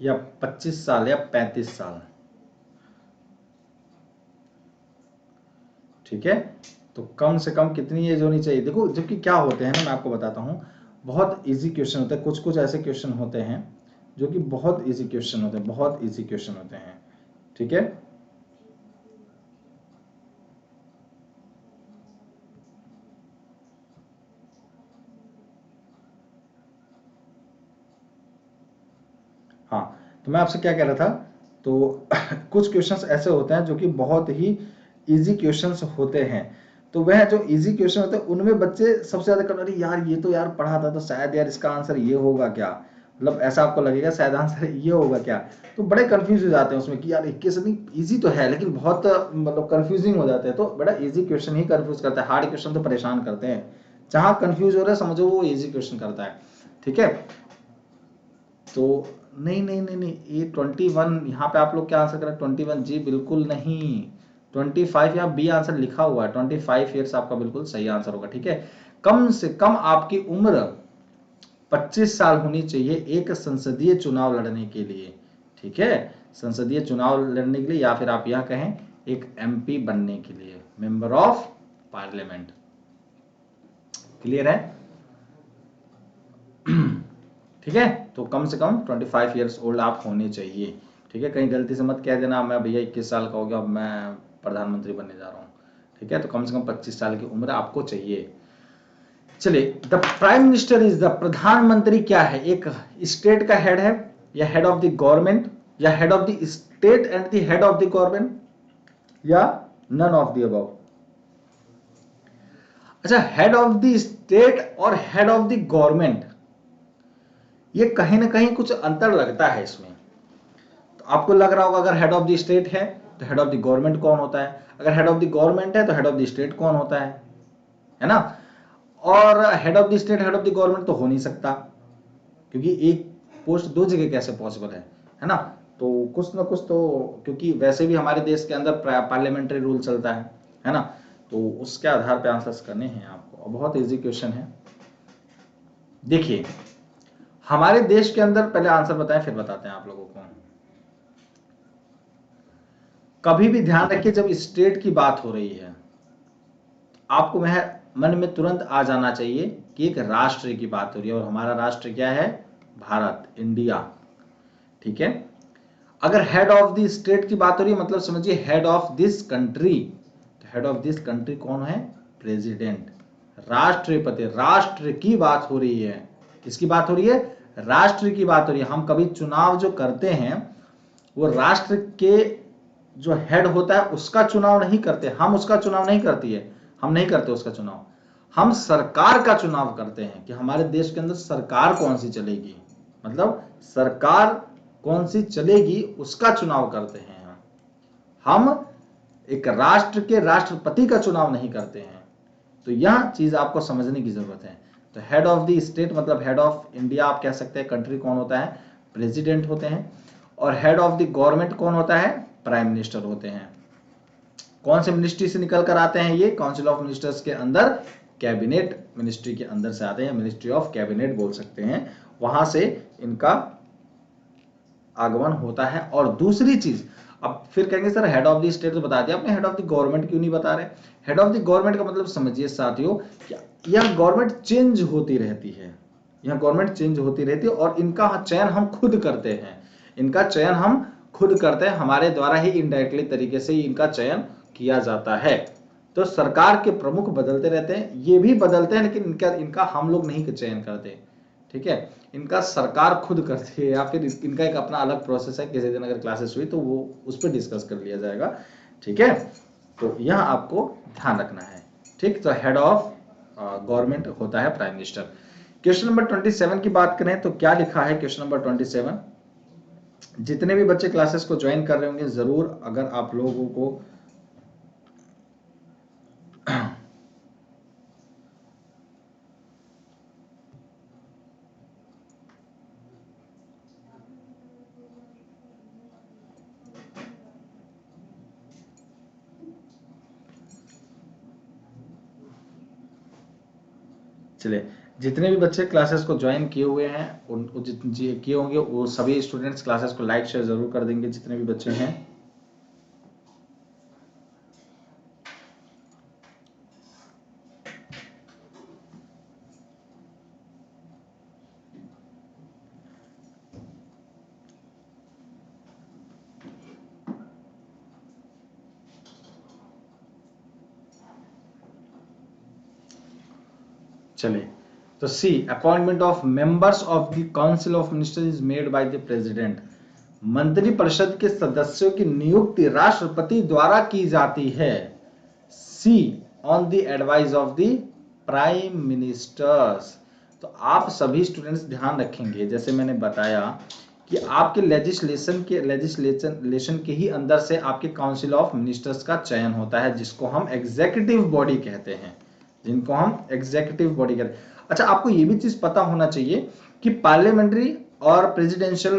A: या 25 साल या 35 साल? ठीक है, तो कम से कम कितनी एज होनी चाहिए? देखो जबकि क्या होते हैं ना, मैं आपको बताता हूं, बहुत इजी क्वेश्चन होते हैं, कुछ कुछ ऐसे क्वेश्चन होते हैं जो कि बहुत इजी क्वेश्चन होते हैं, बहुत इजी क्वेश्चन होते हैं। ठीक है, हाँ, तो मैं आपसे क्या कह रहा था, तो कुछ क्वेश्चंस ऐसे होते हैं जो कि बहुत ही इजी क्वेश्चंस होते हैं। तो वह जो इजी क्वेश्चन होते हैं उनमें बच्चे सबसे ज्यादा कर, अरे यार ये तो यार पढ़ा था, तो शायद यार इसका आंसर ये होगा क्या, मतलब ऐसा आपको लगेगा शायद आंसर ये होगा क्या। तो बड़े कंफ्यूज हो जाते हैं उसमें कि यार 21 नहीं, इजी तो है लेकिन बहुत मतलब कंफ्यूजिंग हो जाते हैं। तो बड़ा इजी क्वेश्चन ही कंफ्यूज करता है, हार्ड क्वेश्चन तो परेशान करते हैं। जहां कंफ्यूज हो रहा है समझो वो इजी क्वेश्चन करता है। ठीक है, तो नहीं नहीं नहीं नहीं, ये 21 यहाँ पे आप लोग क्या आंसर करें? 21 जी बिल्कुल नहीं, 25 यहाँ बी आंसर लिखा हुआ है, 25 ईयर्स आपका बिल्कुल सही आंसर होगा। ठीक है, कम से कम आपकी उम्र 25 साल होनी चाहिए एक संसदीय चुनाव लड़ने के लिए। ठीक है, संसदीय चुनाव लड़ने के लिए, या फिर आप यह कहें एक एमपी बनने के लिए, मेंबर ऑफ पार्लियामेंट। क्लियर है? ठीक है, तो कम से कम 25 ईयर्स ओल्ड आप होने चाहिए। ठीक है, कहीं गलती से मत कह देना मैं भैया 21 साल का हो गया अब मैं प्रधानमंत्री बनने जा रहा हूँ। ठीक है, तो कम से कम 25 साल की उम्र आपको चाहिए। चलिए, the prime minister is the, प्रधानमंत्री क्या है? एक स्टेट का हेड है, या हेड ऑफ द गवर्नमेंट, या head of the state and the head of the government, या नन ऑफ द अबव? अच्छा, हेड ऑफ द स्टेट और हेड ऑफ द गवर्नमेंट, ये कहीं ना कहीं कुछ अंतर लगता है इसमें। तो आपको लग रहा होगा अगर हेड ऑफ द स्टेट है तो हेड ऑफ द गवर्नमेंट कौन होता है, अगर हेड ऑफ द गवर्नमेंट है तो हेड ऑफ द स्टेट कौन होता है ना? और head of the state head of the government तो हो नहीं सकता, क्योंकि एक पोस्ट दो जगह कैसे पॉसिबल है ना? तो कुछ ना कुछ तो, क्योंकि वैसे भी हमारे देश के अंदर पार्लियामेंट्री रूल चलता है ना? तो उसके आधार पे आंसर्स करने हैं आपको। बहुत इजी क्वेश्चन है। देखिए, हमारे देश के अंदर, पहले आंसर बताएं फिर बताते हैं आप लोगों को। कभी भी ध्यान रखिए जब स्टेट की बात हो रही है, आपको वह मन में तुरंत आ जाना चाहिए कि एक राष्ट्र की बात हो रही है, और हमारा राष्ट्र क्या है? भारत, इंडिया। ठीक है, अगर हेड ऑफ द स्टेट की बात हो रही है मतलब समझिए हेड ऑफ दिस कंट्री, तो हेड ऑफ दिस कंट्री कौन है? प्रेसिडेंट, राष्ट्रपति। राष्ट्र की बात हो रही है, किसकी बात हो रही है? राष्ट्र की बात हो रही है। हम कभी चुनाव जो करते हैं वो राष्ट्र के जो हेड होता है उसका चुनाव नहीं करते, हम उसका चुनाव नहीं करती है, हम नहीं करते उसका चुनाव, हम सरकार का चुनाव करते हैं कि हमारे देश के अंदर सरकार कौन सी चलेगी, मतलब सरकार कौन सी चलेगी उसका चुनाव करते हैं हम एक राष्ट्र के राष्ट्रपति का चुनाव नहीं करते हैं। तो यह चीज आपको समझने की जरूरत है। तो हेड ऑफ द स्टेट मतलब हेड ऑफ इंडिया आप कह सकते हैं, कंट्री कौन होता है? प्रेसिडेंट होते हैं। और हेड ऑफ द गवर्नमेंट कौन होता है? प्राइम मिनिस्टर होते हैं। कौन से मिनिस्ट्री से निकल कर आते हैं ये? काउंसिल ऑफ मिनिस्टर्स के अंदर, कैबिनेट मिनिस्ट्री के अंदर से आते हैं, मिनिस्ट्री ऑफ कैबिनेट बोल सकते हैं, वहां से इनका आगमन होता है। और दूसरी चीज, अब फिर कहेंगे sir head of the state तो बता दिया आपने, हेड ऑफ द गवर्नमेंट क्यों नहीं बता रहे? हेड ऑफ द गवर्नमेंट का मतलब समझिए साथियों, यह गवर्नमेंट चेंज होती रहती है, यह गवर्नमेंट चेंज होती रहती है और इनका चयन हम खुद करते हैं, इनका चयन हम खुद करते हैं, हमारे द्वारा ही इनडायरेक्टली तरीके से इनका चयन किया जाता है। तो सरकार के प्रमुख बदलते रहते हैं, ये भी बदलते हैं, लेकिन इनका हम लोग नहीं चयन करते, ठीक है, इनका सरकार खुद करती है, या फिर इनका एक अपना अलग प्रोसेस है। किसी दिन अगर क्लासेस हुई तो वो उस पर डिस्कस कर लिया जाएगा, ठीक है। तो यह आपको ध्यान रखना है, ठीक। तो हेड ऑफ गवर्नमेंट होता है प्राइम मिनिस्टर। क्वेश्चन नंबर 27 की बात करें तो क्या लिखा है क्वेश्चन नंबर 27? जितने भी बच्चे क्लासेस को ज्वाइन कर रहे होंगे, जरूर अगर आप लोगों को चलिए, जितने भी बच्चे क्लासेस को ज्वाइन किए हुए हैं उन किए होंगे, वो सभी स्टूडेंट्स क्लासेस को लाइक शेयर जरूर कर देंगे, जितने भी बच्चे हैं। चलिए, तो see, appointment of members of the council of ministers is made by the president. मंत्रिपरिषद के सदस्यों की नियुक्ति राष्ट्रपति द्वारा की जाती है। See, on the advice of the prime ministers. तो आप सभी स्टूडेंट्स ध्यान रखेंगे, जैसे मैंने बताया कि आपके लेजिस्लेशन के ही अंदर से आपके काउंसिल ऑफ मिनिस्टर्स का चयन होता है, जिसको हम एग्जीक्यूटिव बॉडी कहते हैं, जिनको हम एग्जीक्यूटिव बॉडी कहते हैं। अच्छा, आपको ये भी चीज पता होना चाहिए कि पार्लियामेंट्री और प्रेसिडेंशियल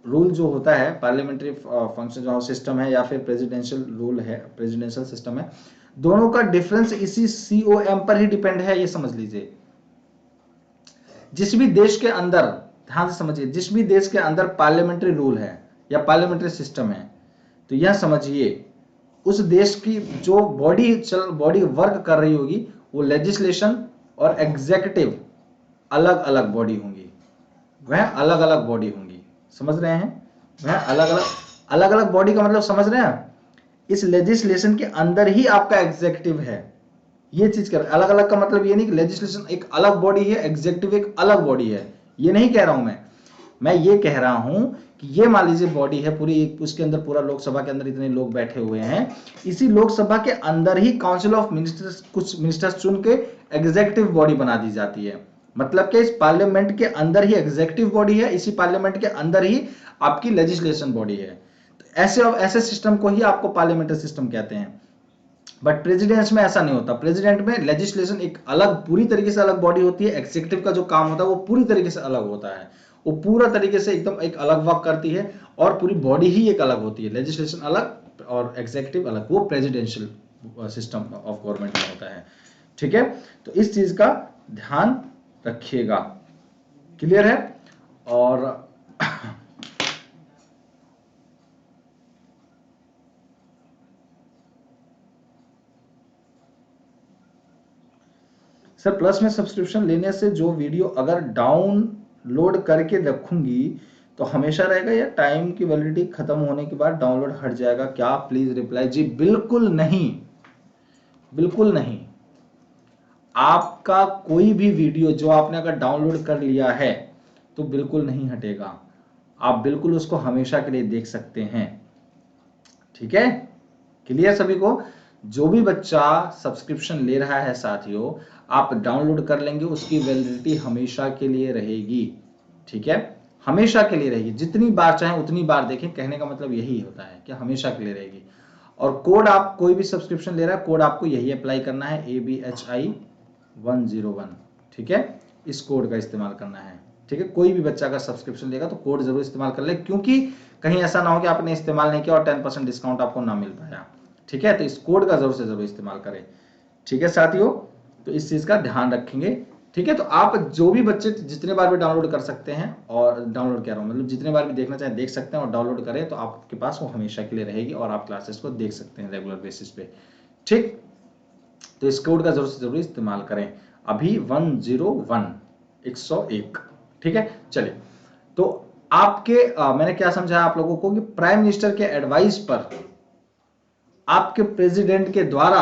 A: रूल जो होता है, पार्लियामेंट्री फंक्शन जो सिस्टम है या फिर प्रेसिडेंशियल रूल है, प्रेसिडेंशियल सिस्टम है, दोनों का डिफरेंस इसी COM पर ही डिपेंड है, ये समझ लीजिए। जिस भी देश के अंदर, ध्यान से समझिए, जिस भी देश के अंदर पार्लियामेंट्री रूल है या पार्लियामेंट्री सिस्टम है, तो यह समझिए उस देश की जो बॉडी वर्क कर रही होगी, वो लेजिस्लेशन और एग्जीक्यूटिव अलग अलग बॉडी होंगी, वह अलग अलग बॉडी होंगी, समझ रहे हैं? वह अलग अलग बॉडी का मतलब समझ रहे हैं? इस लेजिस्लेशन के अंदर ही आपका एग्जीक्यूटिव है, ये चीज कर, अलग अलग का मतलब ये नहीं कि लेजिस्लेशन एक अलग बॉडी है, एग्जीक्यूटिव एक अलग बॉडी है, ये नहीं कह रहा हूं मैं ये कह रहा हूं कि ये मान लीजिए बॉडी है पूरी, उसके अंदर पूरा लोकसभा के अंदर इतने लोग बैठे हुए हैं, इसी लोकसभा के अंदर ही काउंसिल ऑफ मिनिस्टर्स, कुछ मिनिस्टर्स चुन के एग्जीक्यूटिव बॉडी बना दी जाती है। मतलब कि इस पार्लियामेंट के अंदर ही एग्जीक्यूटिव बॉडी है, इसी पार्लियामेंट के अंदर ही आपकी लेजिस्लेशन बॉडी है। ऐसे सिस्टम को ही आपको पार्लियामेंट्री सिस्टम कहते हैं। बट प्रेसिडेंट में ऐसा नहीं होता, प्रेसिडेंट में लेजिस्लेशन एक अलग, पूरी तरीके से अलग बॉडी होती है, एग्जीक्यूटिव का जो काम होता है वो पूरी तरीके से अलग होता है, वो पूरा तरीके से एकदम एक अलग वर्क करती है, और पूरी बॉडी ही एक अलग होती है, लेजिस्लेशन अलग और एग्जीक्यूटिव अलग, वो प्रेसिडेंशियल सिस्टम ऑफ गवर्नमेंट में होता है, ठीक है। तो इस चीज का ध्यान रखिएगा, क्लियर है? और सर प्लस में सब्सक्रिप्शन लेने से जो वीडियो अगर डाउनलोड करके रखूंगी तो हमेशा रहेगा, या टाइम की वैलिडिटी खत्म होने के बाद डाउनलोड हट जाएगा क्या? Please reply. जी बिल्कुल नहीं, बिल्कुल नहीं। आपका कोई भी वीडियो जो आपने अगर डाउनलोड कर लिया है तो बिल्कुल नहीं हटेगा, आप बिल्कुल उसको हमेशा के लिए देख सकते हैं, ठीक है? क्लियर सभी को? जो भी बच्चा सब्सक्रिप्शन ले रहा है साथियों, आप डाउनलोड कर लेंगे, उसकी वैलिडिटी हमेशा के लिए रहेगी, ठीक है? हमेशा के लिए रहेगी, जितनी बार चाहे उतनी बार देखें, कहने का मतलब यही होता है कि हमेशा के लिए रहेगी। और कोड, आप कोई भी सब्सक्रिप्शन ले रहा है, कोड आपको यही अप्लाई करना है, ABHI 101, ठीक है? इस कोड का इस्तेमाल करना है, ठीक है, कोई भी बच्चा अगर सब्सक्रिप्शन लेगा तो कोड जरूर इस्तेमाल कर ले, क्योंकि कहीं ऐसा ना हो कि आपने इस्तेमाल नहीं किया और 10% डिस्काउंट आपको ना मिल पाया। ठीक है, तो इस कोड का जरूर से जरूर इस्तेमाल करें। ठीक है साथियों, तो इस चीज का ध्यान रखेंगे। ठीक है, तो आप जो भी बच्चे जितने बार भी डाउनलोड कर सकते हैं, और डाउनलोड कह रहा हूँ मतलब जितने बार भी देखना चाहें देख सकते हैं, और डाउनलोड करें तो आपके पास वो हमेशा के लिए रहेगी और आप क्लासेस को देख सकते हैं रेगुलर बेसिस पे। ठीक, तो इस कोड का जरूर से जरूर इस्तेमाल करें, अभी 101। ठीक है, चलिए, तो आपके मैंने क्या समझाया आप लोगों को कि प्राइम मिनिस्टर के एडवाइस पर आपके प्रेसिडेंट के द्वारा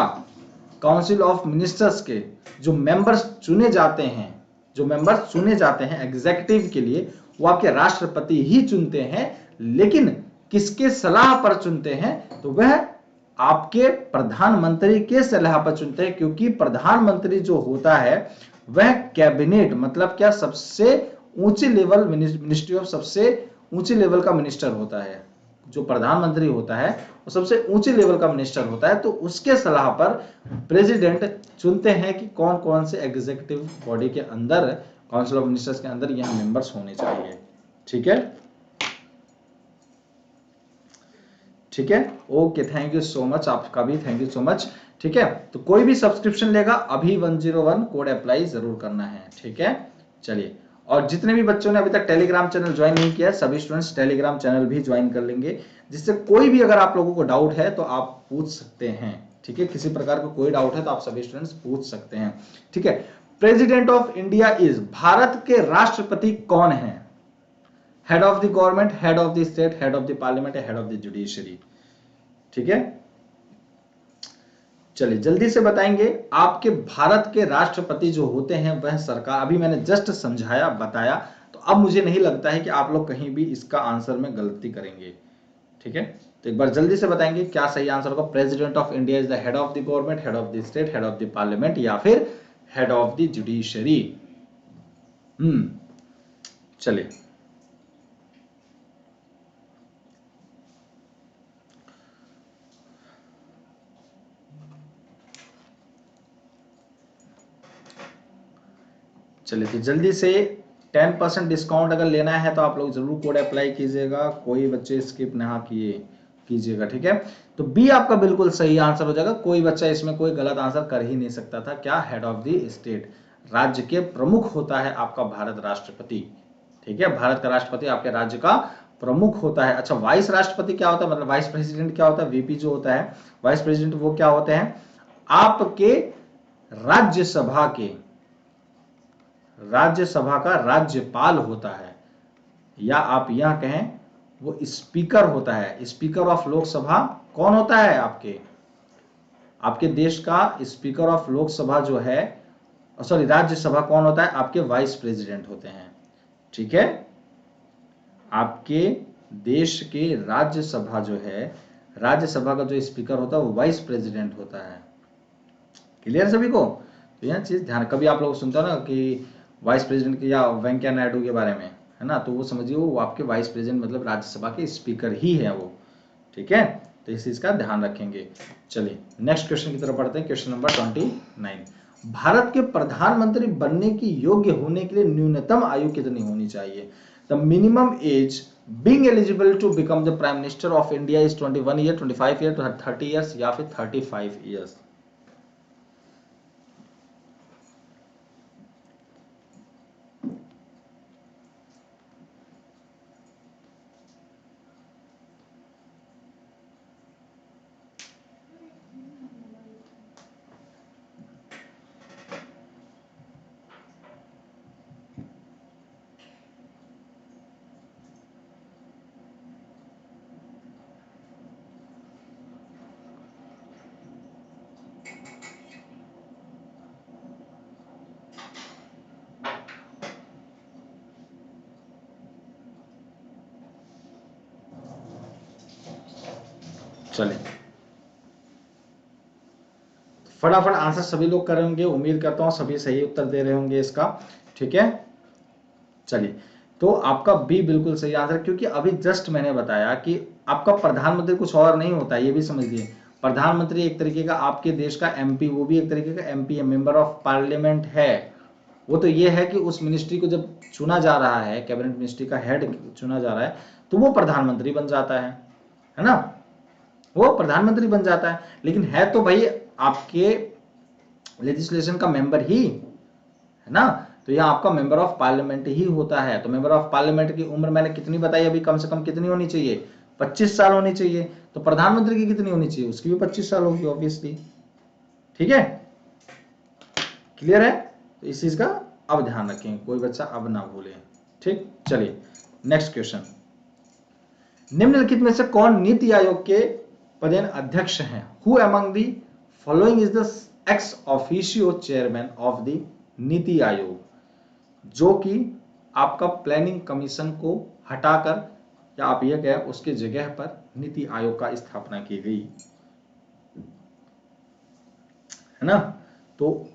A: काउंसिल ऑफ मिनिस्टर्स के जो मेंबर्स चुने जाते हैं, एग्जीक्यूटिव के लिए, वो आपके राष्ट्रपति ही चुनते हैं। लेकिन किसके सलाह पर चुनते हैं? तो वह आपके प्रधानमंत्री के सलाह पर चुनते हैं, क्योंकि प्रधानमंत्री जो होता है वह कैबिनेट मतलब क्या, सबसे ऊंचे लेवल मिनिस्ट्री ऑफ सबसे ऊंचे लेवल का मिनिस्टर होता है। जो प्रधानमंत्री होता है वो सबसे ऊंचे लेवल का मिनिस्टर होता है, तो उसके सलाह पर प्रेसिडेंट चुनते हैं कि कौन कौन से एग्जीक्यूटिव बॉडी के अंदर, काउंसिल ऑफ मिनिस्टर्स के अंदर यह मेंबर्स होने चाहिए। ठीक है, ठीक है, okay, thank you so much, आपका भी थैंक यू सो मच। ठीक है, तो कोई भी सब्सक्रिप्शन लेगा अभी 101 कोड अप्लाई जरूर करना है। ठीक है, चलिए, और जितने भी बच्चों ने अभी तक टेलीग्राम चैनल ज्वाइन नहीं किया, सभी स्टूडेंट्स टेलीग्राम चैनल भी ज्वाइन कर लेंगे, जिससे कोई भी अगर आप लोगों को डाउट है तो आप पूछ सकते हैं। ठीक है, किसी प्रकार का कोई डाउट है तो आप सभी स्टूडेंट्स पूछ सकते हैं। ठीक है, president of India is, Bharat के राष्ट्रपति कौन है? Head of the government, head of the state, head of the parliament, head of the judiciary. ठीक है, चलिए जल्दी से बताएंगे। आपके भारत के राष्ट्रपति जो होते हैं वह सरकार, अभी मैंने जस्ट समझाया बताया, तो अब मुझे नहीं लगता है कि आप लोग कहीं भी इसका आंसर में गलती करेंगे। ठीक है, तो एक बार जल्दी से बताएंगे क्या सही आंसर होगा। President of India is the head of the government, head of the state, head of the parliament, या फिर हेड ऑफ द जुडिशरी। चलिए, चलिए तो जल्दी से 10% डिस्काउंट अगर लेना है तो आप लोग जरूर कोड अप्लाई कीजिएगा, कोई बच्चे स्किप ना कीजिएगा। ठीक है, तो बी आपका बिल्कुल सही आंसर हो जाएगा, कोई बच्चा इसमें कोई गलत आंसर कर ही नहीं सकता था। क्या? हेड ऑफ द स्टेट, राज्य के प्रमुख होता है आपका भारत राष्ट्रपति। ठीक है, भारत का राष्ट्रपति आपके राज्य का प्रमुख होता है। अच्छा, वाइस राष्ट्रपति क्या होता है, मतलब वाइस प्रेसिडेंट क्या होता है? वीपी जो होता है वाइस प्रेसिडेंट, वो क्या होते हैं? आपके राज्यसभा का राज्यपाल होता है, या आप यह कहें वो स्पीकर होता है। स्पीकर ऑफ लोकसभा कौन होता है? आपके देश का स्पीकर ऑफ लोकसभा जो है, सॉरी राज्यसभा कौन होता है? आपके वाइस प्रेसिडेंट होते हैं। ठीक है, आपके देश के राज्यसभा जो है, राज्यसभा का जो स्पीकर होता है वो वाइस प्रेसिडेंट होता है। क्लियर सभी को? तो यह चीज ध्यान, कभी आप लोग सुनते हो ना कि वाइस प्रेसिडेंट या वेंकैया नायडू के बारे में, है ना, तो वो समझिए वो आपके वाइस प्रेसिडेंट मतलब राज्यसभा के स्पीकर ही है वो। ठीक है, तो इस चीज का ध्यान रखेंगे। चलिए नेक्स्ट क्वेश्चन की तरफ बढ़ते हैं, क्वेश्चन नंबर 29। भारत के प्रधानमंत्री बनने की योग्य होने के लिए न्यूनतम आयु कितनी होनी चाहिए? The minimum age being eligible to become the prime minister of India is 21 year, 25 year, 30 years, या फिर 35 ईयर्स। चलिए फटाफट आंसर सभी लोग कर रहे होंगे, उम्मीद करता हूं सभी सही उत्तर दे रहे होंगे इसका। ठीक है, चलिए, तो आपका बी बिल्कुल सही आंसर, क्योंकि अभी जस्ट मैंने बताया कि आपका प्रधानमंत्री कुछ और नहीं होता, ये भी समझिए। प्रधानमंत्री एक तरीके का आपके देश का एमपी, वो भी एक तरीके का एमपी है, मेंबर ऑफ पार्लियामेंट है। वो तो ये है कि उस मिनिस्ट्री को जब चुना जा रहा है, कैबिनेट मिनिस्ट्री का हेड चुना जा रहा है, तो वो प्रधानमंत्री बन जाता है ना, वो प्रधानमंत्री बन जाता है। लेकिन है तो भाई आपके लेजिस्लेशन का मेंबर ही, है ना, तो यह आपका मेंबर ऑफ पार्लियामेंट ही होता है। तो मेंबर ऑफ पार्लियामेंट की उम्र मैंने कितनी बताई अभी, कम से कम कितनी होनी चाहिए, 25 साल होनी चाहिए। तो प्रधानमंत्री की कितनी होनी चाहिए, उसकी भी 25 साल होगी ऑब्वियसली। ठीक है, क्लियर है। तो इस चीज का अब ध्यान रखें, कोई बच्चा अब ना भूले। ठीक, चलिए नेक्स्ट क्वेश्चन। निम्नलिखित में से कौन नीति आयोग के पदेन अध्यक्ष हैं? Who among the following is the ex officio chairman of the NITI Aayog, जो कि आपका प्लानिंग कमीशन को हटाकर, या आप ये कहें उसके जगह पर नीति आयोग का स्थापना की गई, है ना। तो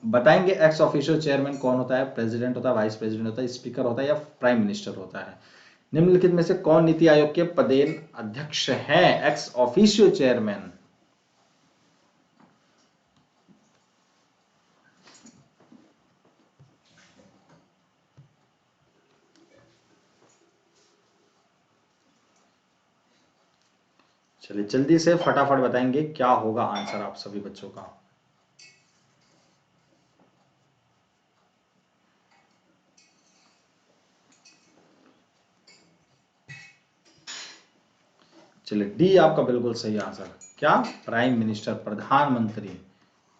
A: बताएंगे एक्स ऑफिशियो चेयरमैन कौन होता है? प्रेसिडेंट होता है, वाइस प्रेसिडेंट होता है, स्पीकर होता है, या प्राइम मिनिस्टर होता है। निम्नलिखित में से कौन नीति आयोग के पदेन अध्यक्ष है, एक्स ऑफिशियो चेयरमैन? चलिए जल्दी से फटाफट बताएंगे क्या होगा आंसर आप सभी बच्चों का। चलिए डी आपका बिल्कुल सही आंसर। क्या? प्राइम मिनिस्टर, प्रधानमंत्री।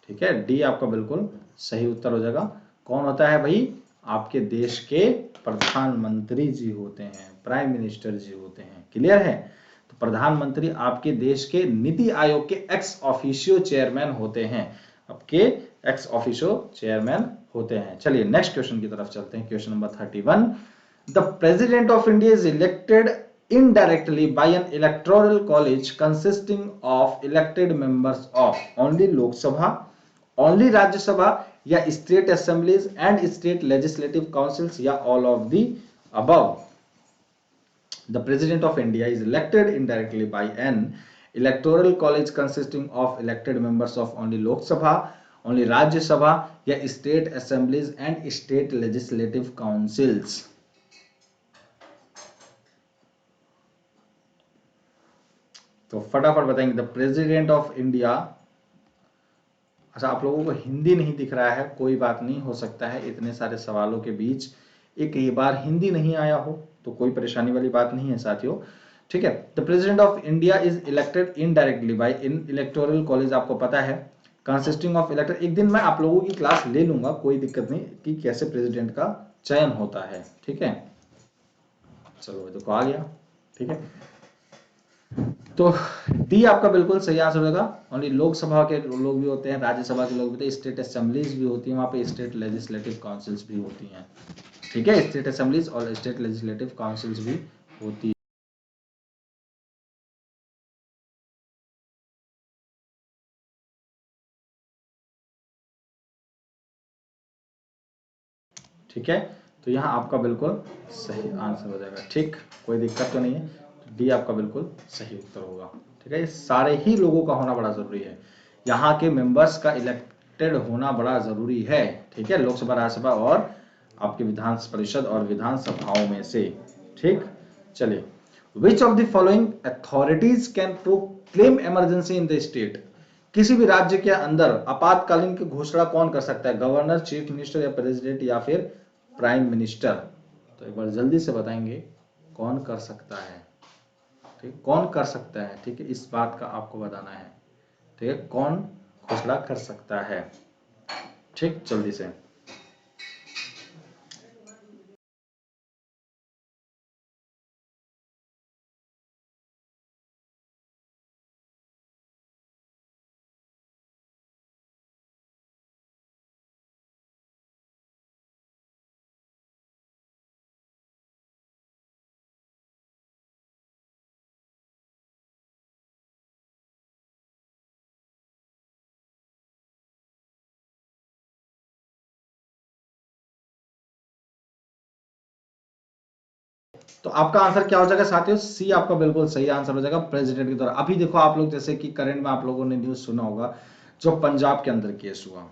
A: ठीक है, डी आपका बिल्कुल सही उत्तर हो जाएगा। कौन होता है भाई? आपके देश के प्रधानमंत्री जी होते हैं, प्राइम मिनिस्टर जी होते हैं। क्लियर है। तो प्रधानमंत्री आपके देश के नीति आयोग के एक्स ऑफिशियो चेयरमैन होते हैं, आपके एक्स ऑफिशियो चेयरमैन होते हैं। चलिए नेक्स्ट क्वेश्चन की तरफ चलते हैं। Question number 31। The president of India is elected indirectly by an electoral college consisting of elected members of only Lok Sabha, only Rajya Sabha, या state assemblies and state legislative councils, या all of the above. The president of India is elected indirectly by an electoral college consisting of elected members of only Lok Sabha, only Rajya Sabha, या state assemblies and state legislative councils. तो फटाफट बताएंगे। The president of India, अच्छा आप लोगों को हिंदी नहीं दिख रहा है, कोई बात नहीं, हो सकता है इतने सारे सवालों के बीच एक ही बार हिंदी नहीं आया हो, तो कोई परेशानी वाली बात नहीं है साथियों। ठीक है, the president of India is elected indirectly bye in electoral college, आपको पता है, कंसिस्टिंग ऑफ इलेक्टेड। एक दिन मैं आप लोगों की क्लास ले लूंगा, कोई दिक्कत नहीं, कि कैसे प्रेसिडेंट का चयन होता है। ठीक है, चलो देखो आ गया। ठीक है, तो डी आपका बिल्कुल सही आंसर होगा। ओनली लोकसभा के लोग भी होते हैं, राज्यसभा के लोग भी होते हैं, स्टेट असेंबलीज भी होती हैं, वहां पे स्टेट लेजिस्लेटिव काउंसिल्स भी होती हैं। ठीक है, स्टेट असेंबलीज और स्टेट लेजिस्लेटिव काउंसिल्स भी होती है। ठीक है, तो यहाँ आपका बिल्कुल सही आंसर हो जाएगा। ठीक, कोई दिक्कत तो नहीं है, तो डी आपका बिल्कुल सही उत्तर होगा। ठीक है, ये सारे ही लोगों का होना बड़ा जरूरी है, यहाँ के मेंबर्स का इलेक्टेड होना बड़ा जरूरी है। ठीक है, लोकसभा, राज्यसभा और आपके विधान परिषद और विधानसभाओं में से। ठीक, चलिए, which of the following authorities can proclaim emergency in the state? किसी भी राज्य के अंदर आपातकालीन की घोषणा कौन कर सकता है? गवर्नर, चीफ मिनिस्टर, या प्रेसिडेंट, या फिर प्राइम मिनिस्टर? तो एक बार जल्दी से बताएंगे कौन कर सकता है। ठीक, कौन कर सकता है? ठीक है, इस बात का आपको बताना है। ठीक है, कौन घोषणा कर सकता है? ठीक, जल्दी से। तो आपका आंसर क्या हो जाएगा साथियों? सी आपका बिल्कुल सही आंसर हो जाएगा, प्रेसिडेंट के द्वारा। अभी देखो आप लोग, जैसे कि करंट में आप लोगों ने न्यूज सुना होगा, जो पंजाब के अंदर केस हुआ,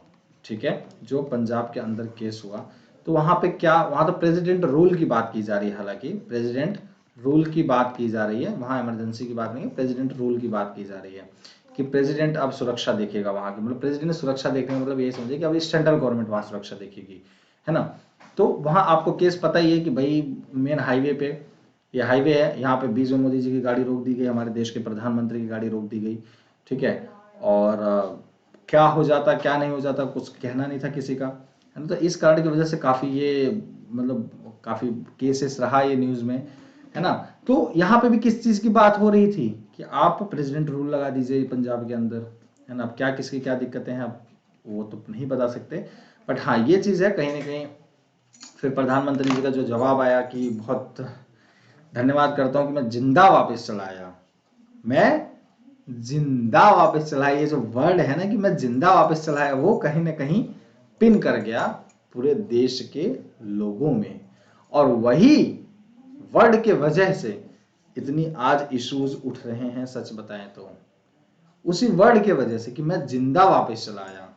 A: ठीक है, जो पंजाब के अंदर केस हुआ, तो वहां पे क्या, वहां तो प्रेसिडेंट रूल की बात की जा रही है, हालांकि प्रेसिडेंट रूल की बात की जा रही है, वहां इमरजेंसी की बात नहीं है, प्रेसिडेंट रूल की बात की जा रही है कि प्रेसिडेंट अब सुरक्षा देखेगा वहां की, मतलब प्रेसिडेंट सुरक्षा देखने मतलब यही समझे कि अब सेंट्रल गवर्नमेंट वहां सुरक्षा देखेगी, है ना। तो वहां आपको केस पता ही है कि भाई मेन हाईवे पे, ये हाईवे है, यहाँ पे बीच में मोदी जी की गाड़ी रोक दी गई, हमारे देश के प्रधानमंत्री की गाड़ी रोक दी गई, ठीक है। और क्या हो जाता क्या नहीं हो जाता कुछ कहना नहीं था किसी का, है ना। तो इस कारण की वजह से काफी ये मतलब काफी केसेस रहा ये न्यूज में, है ना। तो यहाँ पे भी किस चीज की बात हो रही थी कि आप प्रेसिडेंट रूल लगा दीजिए पंजाब के अंदर, है ना। अब क्या किसकी क्या दिक्कतें हैं अब वो तो नहीं बता सकते, बट हाँ ये चीज है कहीं ना कहीं। फिर प्रधानमंत्री जी का जो जवाब आया कि बहुत धन्यवाद करता हूं कि मैं जिंदा वापस चला आया, मैं जिंदा वापस चला आया, ये जो वर्ड है ना कि मैं जिंदा वापस चला आया, वो कहीं ना कहीं पिन कर गया पूरे देश के लोगों में। और वही वर्ड के वजह से इतनी आज इश्यूज उठ रहे हैं, सच बताएं तो उसी वर्ड के वजह से कि मैं जिंदा वापस चला आया।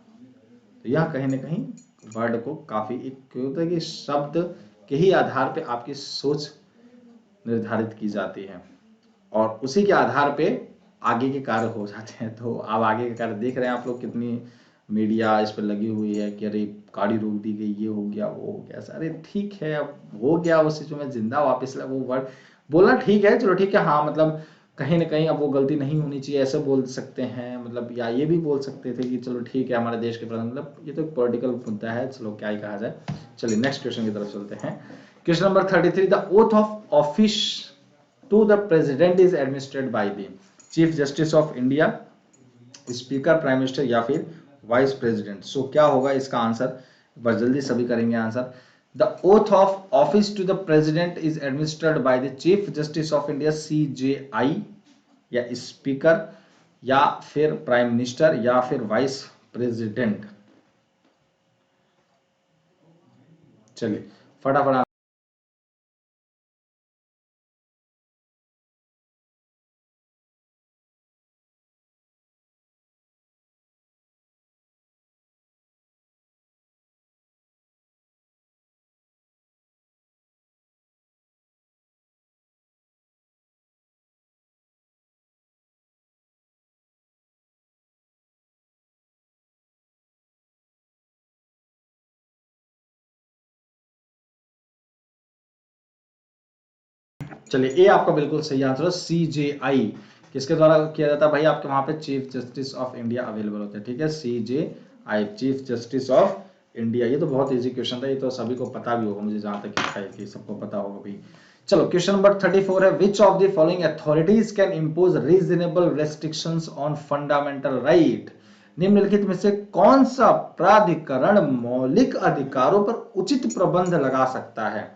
A: तो यह कहीं ना कहीं वर्ड को काफी एक क्या होता है कि शब्द के ही आधार पे आपकी सोच निर्धारित की जाती है और उसी के आधार पे आगे के कार्य हो जाते हैं। तो अब आगे के कार्य देख रहे हैं आप लोग, कितनी मीडिया इस पर लगी हुई है कि अरे गाड़ी रोक दी गई, ये हो गया वो हो गया। अरे ठीक है, अब हो गया उस चीज में जिंदा वापस ला, वो वर्ड बोलना ठीक है, चलो ठीक है, हाँ मतलब कहीं ना कहीं अब वो गलती नहीं होनी चाहिए ऐसे बोल सकते हैं, मतलब या ये भी बोल सकते थे कि चलो ठीक है हमारे देश के प्रधान, मतलब ये तो पॉलिटिकल मुद्दा है, चलो क्या ही कहा जाए। चलिए नेक्स्ट क्वेश्चन की तरफ चलते हैं। Question number 33, the oath of office to the president is administered by the chief justice of India, speaker, prime minister या फिर वाइस प्रेसिडेंट। सो क्या होगा इसका आंसर, बस जल्दी सभी करेंगे answer. The oath of office to the president is administered by the chief justice of India, CJI, या स्पीकर या फिर प्राइम मिनिस्टर या फिर वाइस प्रेसिडेंट। चलिए फटाफट। चलिए ए आपका बिल्कुल सही आंसर है, CJI। किसके द्वारा किया जाता है भाई, आपके वहां पे chief justice of India available होते हैं, ठीक है, CJI, chief justice of India. ये तो बहुत इजी क्वेश्चन था, ये तो सभी को पता भी होगा, मुझे जहां तक है कि सबको पता होगा भाई। चलो क्वेश्चन नंबर 34 है, which of the following authorities can impose reasonable restrictions on fundamental right. निम्नलिखित में से कौन सा प्राधिकरण मौलिक अधिकारों पर उचित प्रबंध लगा सकता है,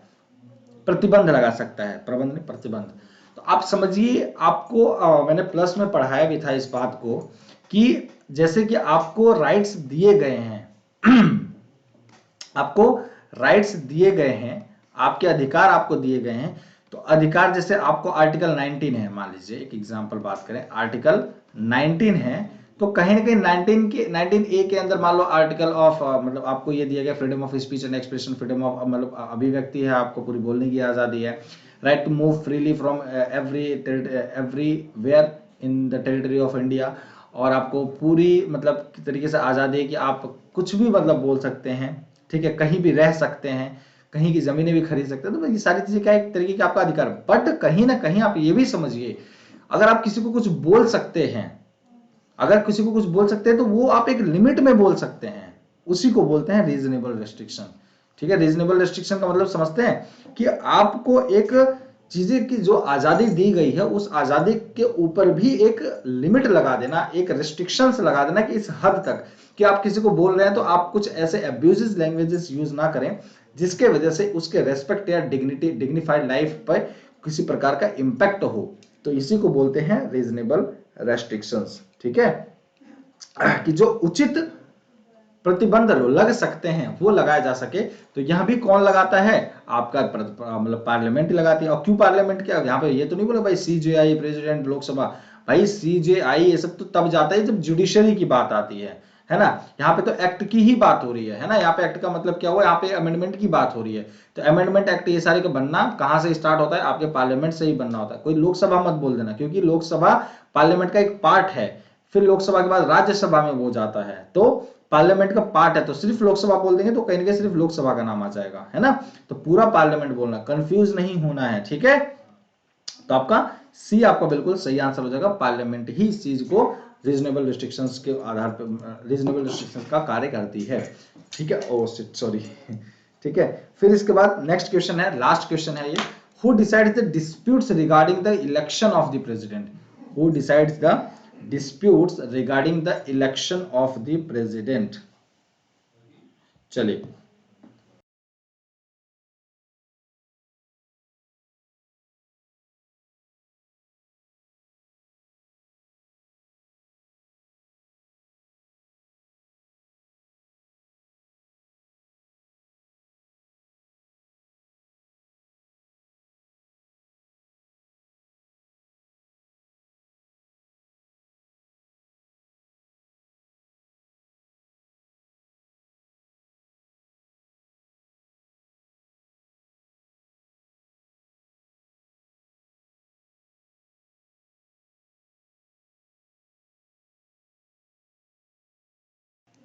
A: प्रतिबंध लगा सकता है, प्रबंध नहीं प्रतिबंध। तो आप समझिए, आपको मैंने प्लस में पढ़ाया भी था इस बात को कि जैसे कि आपको राइट्स दिए गए हैं आपको राइट्स दिए गए हैं, आपके अधिकार आपको दिए गए हैं। तो अधिकार जैसे आपको आर्टिकल 19 है, मान लीजिए एक एग्जांपल बात करें, आर्टिकल 19 है, तो कहीं ना कहीं 19A के अंदर मान लो आर्टिकल ऑफ मतलब आपको ये दिया गया freedom of speech and expression, freedom of मतलब अभिव्यक्ति है, आपको पूरी बोलने की आजादी है, right to move freely from everywhere in the territory of India. और आपको पूरी मतलब तरीके से आजादी है कि आप कुछ भी मतलब बोल सकते हैं, ठीक है, कहीं भी रह सकते हैं, कहीं की जमीनें भी खरीद सकते हैं। तो ये सारी चीजें क्या एक तरीके का आपका अधिकार, बट कहीं ना कहीं आप ये भी समझिए, अगर आप किसी को कुछ बोल सकते हैं, अगर किसी को कुछ बोल सकते हैं तो वो आप एक लिमिट में बोल सकते हैं, उसी को बोलते हैं रीजनेबल रेस्ट्रिक्शन। ठीक है, रीजनेबल रेस्ट्रिक्शन का मतलब समझते हैं कि आपको एक चीजें की जो आजादी दी गई है उस आजादी के ऊपर भी एक लिमिट लगा देना, एक रेस्ट्रिक्शंस लगा देना कि इस हद तक कि आप किसी को बोल रहे हैं तो आप कुछ ऐसे अब्यूजिव लैंग्वेजेस यूज ना करें जिसके वजह से उसके रेस्पेक्ट या डिग्निफाइड लाइफ पर किसी प्रकार का इंपैक्ट हो। तो इसी को बोलते हैं रीजनेबल रेस्ट्रिक्शंस। ठीक है, कि जो उचित प्रतिबंध लग सकते हैं वो लगाए जा सके। तो यहां भी कौन लगाता है, आपका मतलब पार्लियामेंट लगाती है। और क्यों पार्लियामेंट, क्या यहाँ पे ये तो नहीं बोले भाई CJI प्रेसिडेंट लोकसभा, भाई CJI ये सब तो तब जाता है जब जुडिशरी की बात आती है है ना। यहाँ पे तो एक्ट की ही बात हो रही है ना। यहाँ पे एक्ट का मतलब क्या हुआ, यहाँ पे अमेंडमेंट की बात हो रही है। तो अमेंडमेंट एक्ट ये सारे का बनना कहाँ से स्टार्ट होता है, आपके पार्लियामेंट से ही बनना होता है। कोई लोकसभा मत बोल देना, क्योंकि लोकसभा पार्लियामेंट का एक पार्ट है, फिर लोकसभा के बाद राज्यसभा में वो जाता है, तो पार्लियामेंट का पार्ट है, तो सिर्फ लोकसभा बोल देंगे तो कहीं ना कहीं सिर्फ लोकसभा का नाम आ जाएगा, है ना। तो पूरा पार्लियामेंट बोलना, कंफ्यूज नहीं होना है, ठीक है। तो आपका सी आपका बिल्कुल सही आंसर हो जाएगा। पार्लियामेंट ही इस चीज को रीजनेबल रिस्ट्रिक्शंस के आधार पर, रीजनेबल रिस्ट्रिक्शंस का कार्य करती है, ठीक है। ओ सॉरी ठीक है। फिर इसके बाद नेक्स्ट क्वेश्चन है, लास्ट क्वेश्चन है ये, who decides the disputes regarding the election of the president. Who decides the disputes regarding the election of the president. चलिए,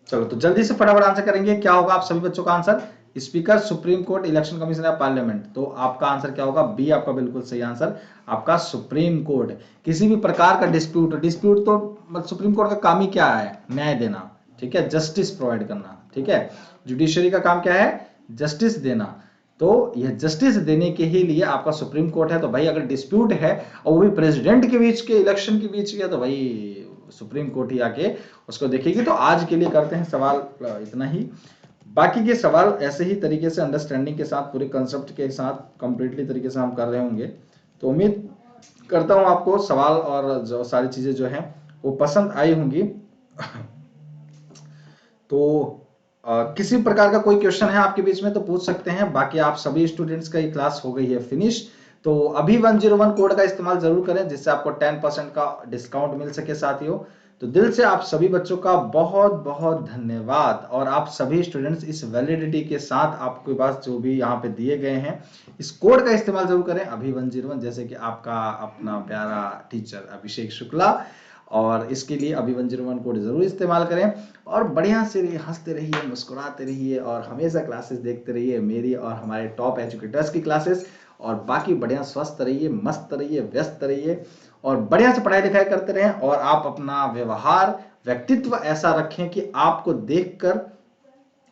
A: चलो तो जल्दी से फटाफट आंसर करेंगे, क्या होगा आप सभी बच्चों का answer, speaker, supreme court, election commission या पार्लियामेंट। तो आपका आंसर क्या होगा, बी आपका बिल्कुल सही आंसर, आपका सुप्रीम कोर्ट। किसी भी प्रकार का डिस्प्यूट, डिस्प्यूट तो सुप्रीम कोर्ट का काम ही क्या है, न्याय देना, ठीक है, जस्टिस प्रोवाइड करना, ठीक है। जुडिशरी का काम क्या है, जस्टिस देना। तो यह जस्टिस देने के ही लिए आपका सुप्रीम कोर्ट है। तो भाई अगर डिस्प्यूट है और वो भी प्रेसिडेंट के बीच के, इलेक्शन के बीच के, तो भाई सुप्रीम कोर्ट ही आके उसको देखेगी। तो आज के लिए करते हैं सवाल इतना ही, बाकी के सवाल ऐसे ही तरीके से अंडरस्टैंडिंग के साथ, पूरे कंसेप्ट के साथ कंप्लीटली तरीके से हम कर रहे होंगे। तो उम्मीद करता हूं आपको सवाल और जो सारी चीजें जो हैं वो पसंद आई होंगी। तो किसी प्रकार का कोई क्वेश्चन है आपके बीच में तो पूछ सकते हैं, बाकी आप सभी स्टूडेंट्स का ये क्लास हो गई है फिनिश। तो अभी 101 कोड का इस्तेमाल जरूर करें, जिससे आपको 10% का डिस्काउंट मिल सके साथियों। तो दिल से आप सभी बच्चों का बहुत बहुत धन्यवाद, और आप सभी स्टूडेंट्स इस वैलिडिटी के साथ आपके पास जो भी यहाँ पे दिए गए हैं इस कोड का इस्तेमाल जरूर करें, अभी 101, जैसे कि आपका अपना प्यारा टीचर अभिषेक शुक्ला। और इसके लिए अभी 101 कोड जरूर इस्तेमाल करें, और बढ़िया से हंसते रहिए, मुस्कुराते रहिए, और हमेशा क्लासेस देखते रहिए, मेरी और हमारे टॉप एजुकेटर्स की क्लासेस। और बाकी बढ़िया स्वस्थ रहिए, मस्त रहिए, व्यस्त रहिए, और बढ़िया से पढ़ाई लिखाई करते रहें। और आप अपना व्यवहार, व्यक्तित्व ऐसा रखें कि आपको देखकर,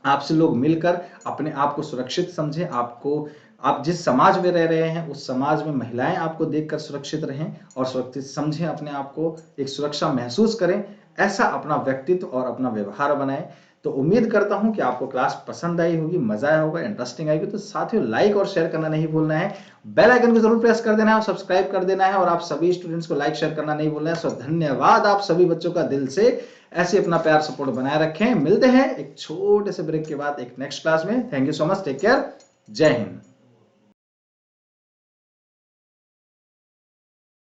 A: आपसे लोग मिलकर अपने आप को सुरक्षित समझें। आपको, आप जिस समाज में रह रहे हैं उस समाज में महिलाएं आपको देखकर सुरक्षित रहें और सुरक्षित समझें, अपने आप को एक सुरक्षा महसूस करें। ऐसा अपना व्यक्तित्व और अपना व्यवहार बनाएं। तो उम्मीद करता हूं कि आपको क्लास पसंद आई होगी, मजा आया होगा, इंटरेस्टिंग आएगी। तो साथियों लाइक और शेयर करना नहीं भूलना है, बेल आइकन को जरूर प्रेस कर देना है और सब्सक्राइब कर देना है, और आप सभी स्टूडेंट्स को लाइक शेयर करना नहीं भूलना है। सो धन्यवाद आप सभी बच्चों का दिल से, ऐसे अपना प्यार सपोर्ट बनाए रखें। मिलते हैं एक छोटे से ब्रेक के बाद एक नेक्स्ट क्लास में। Thank you so much, take care, जय हिंद।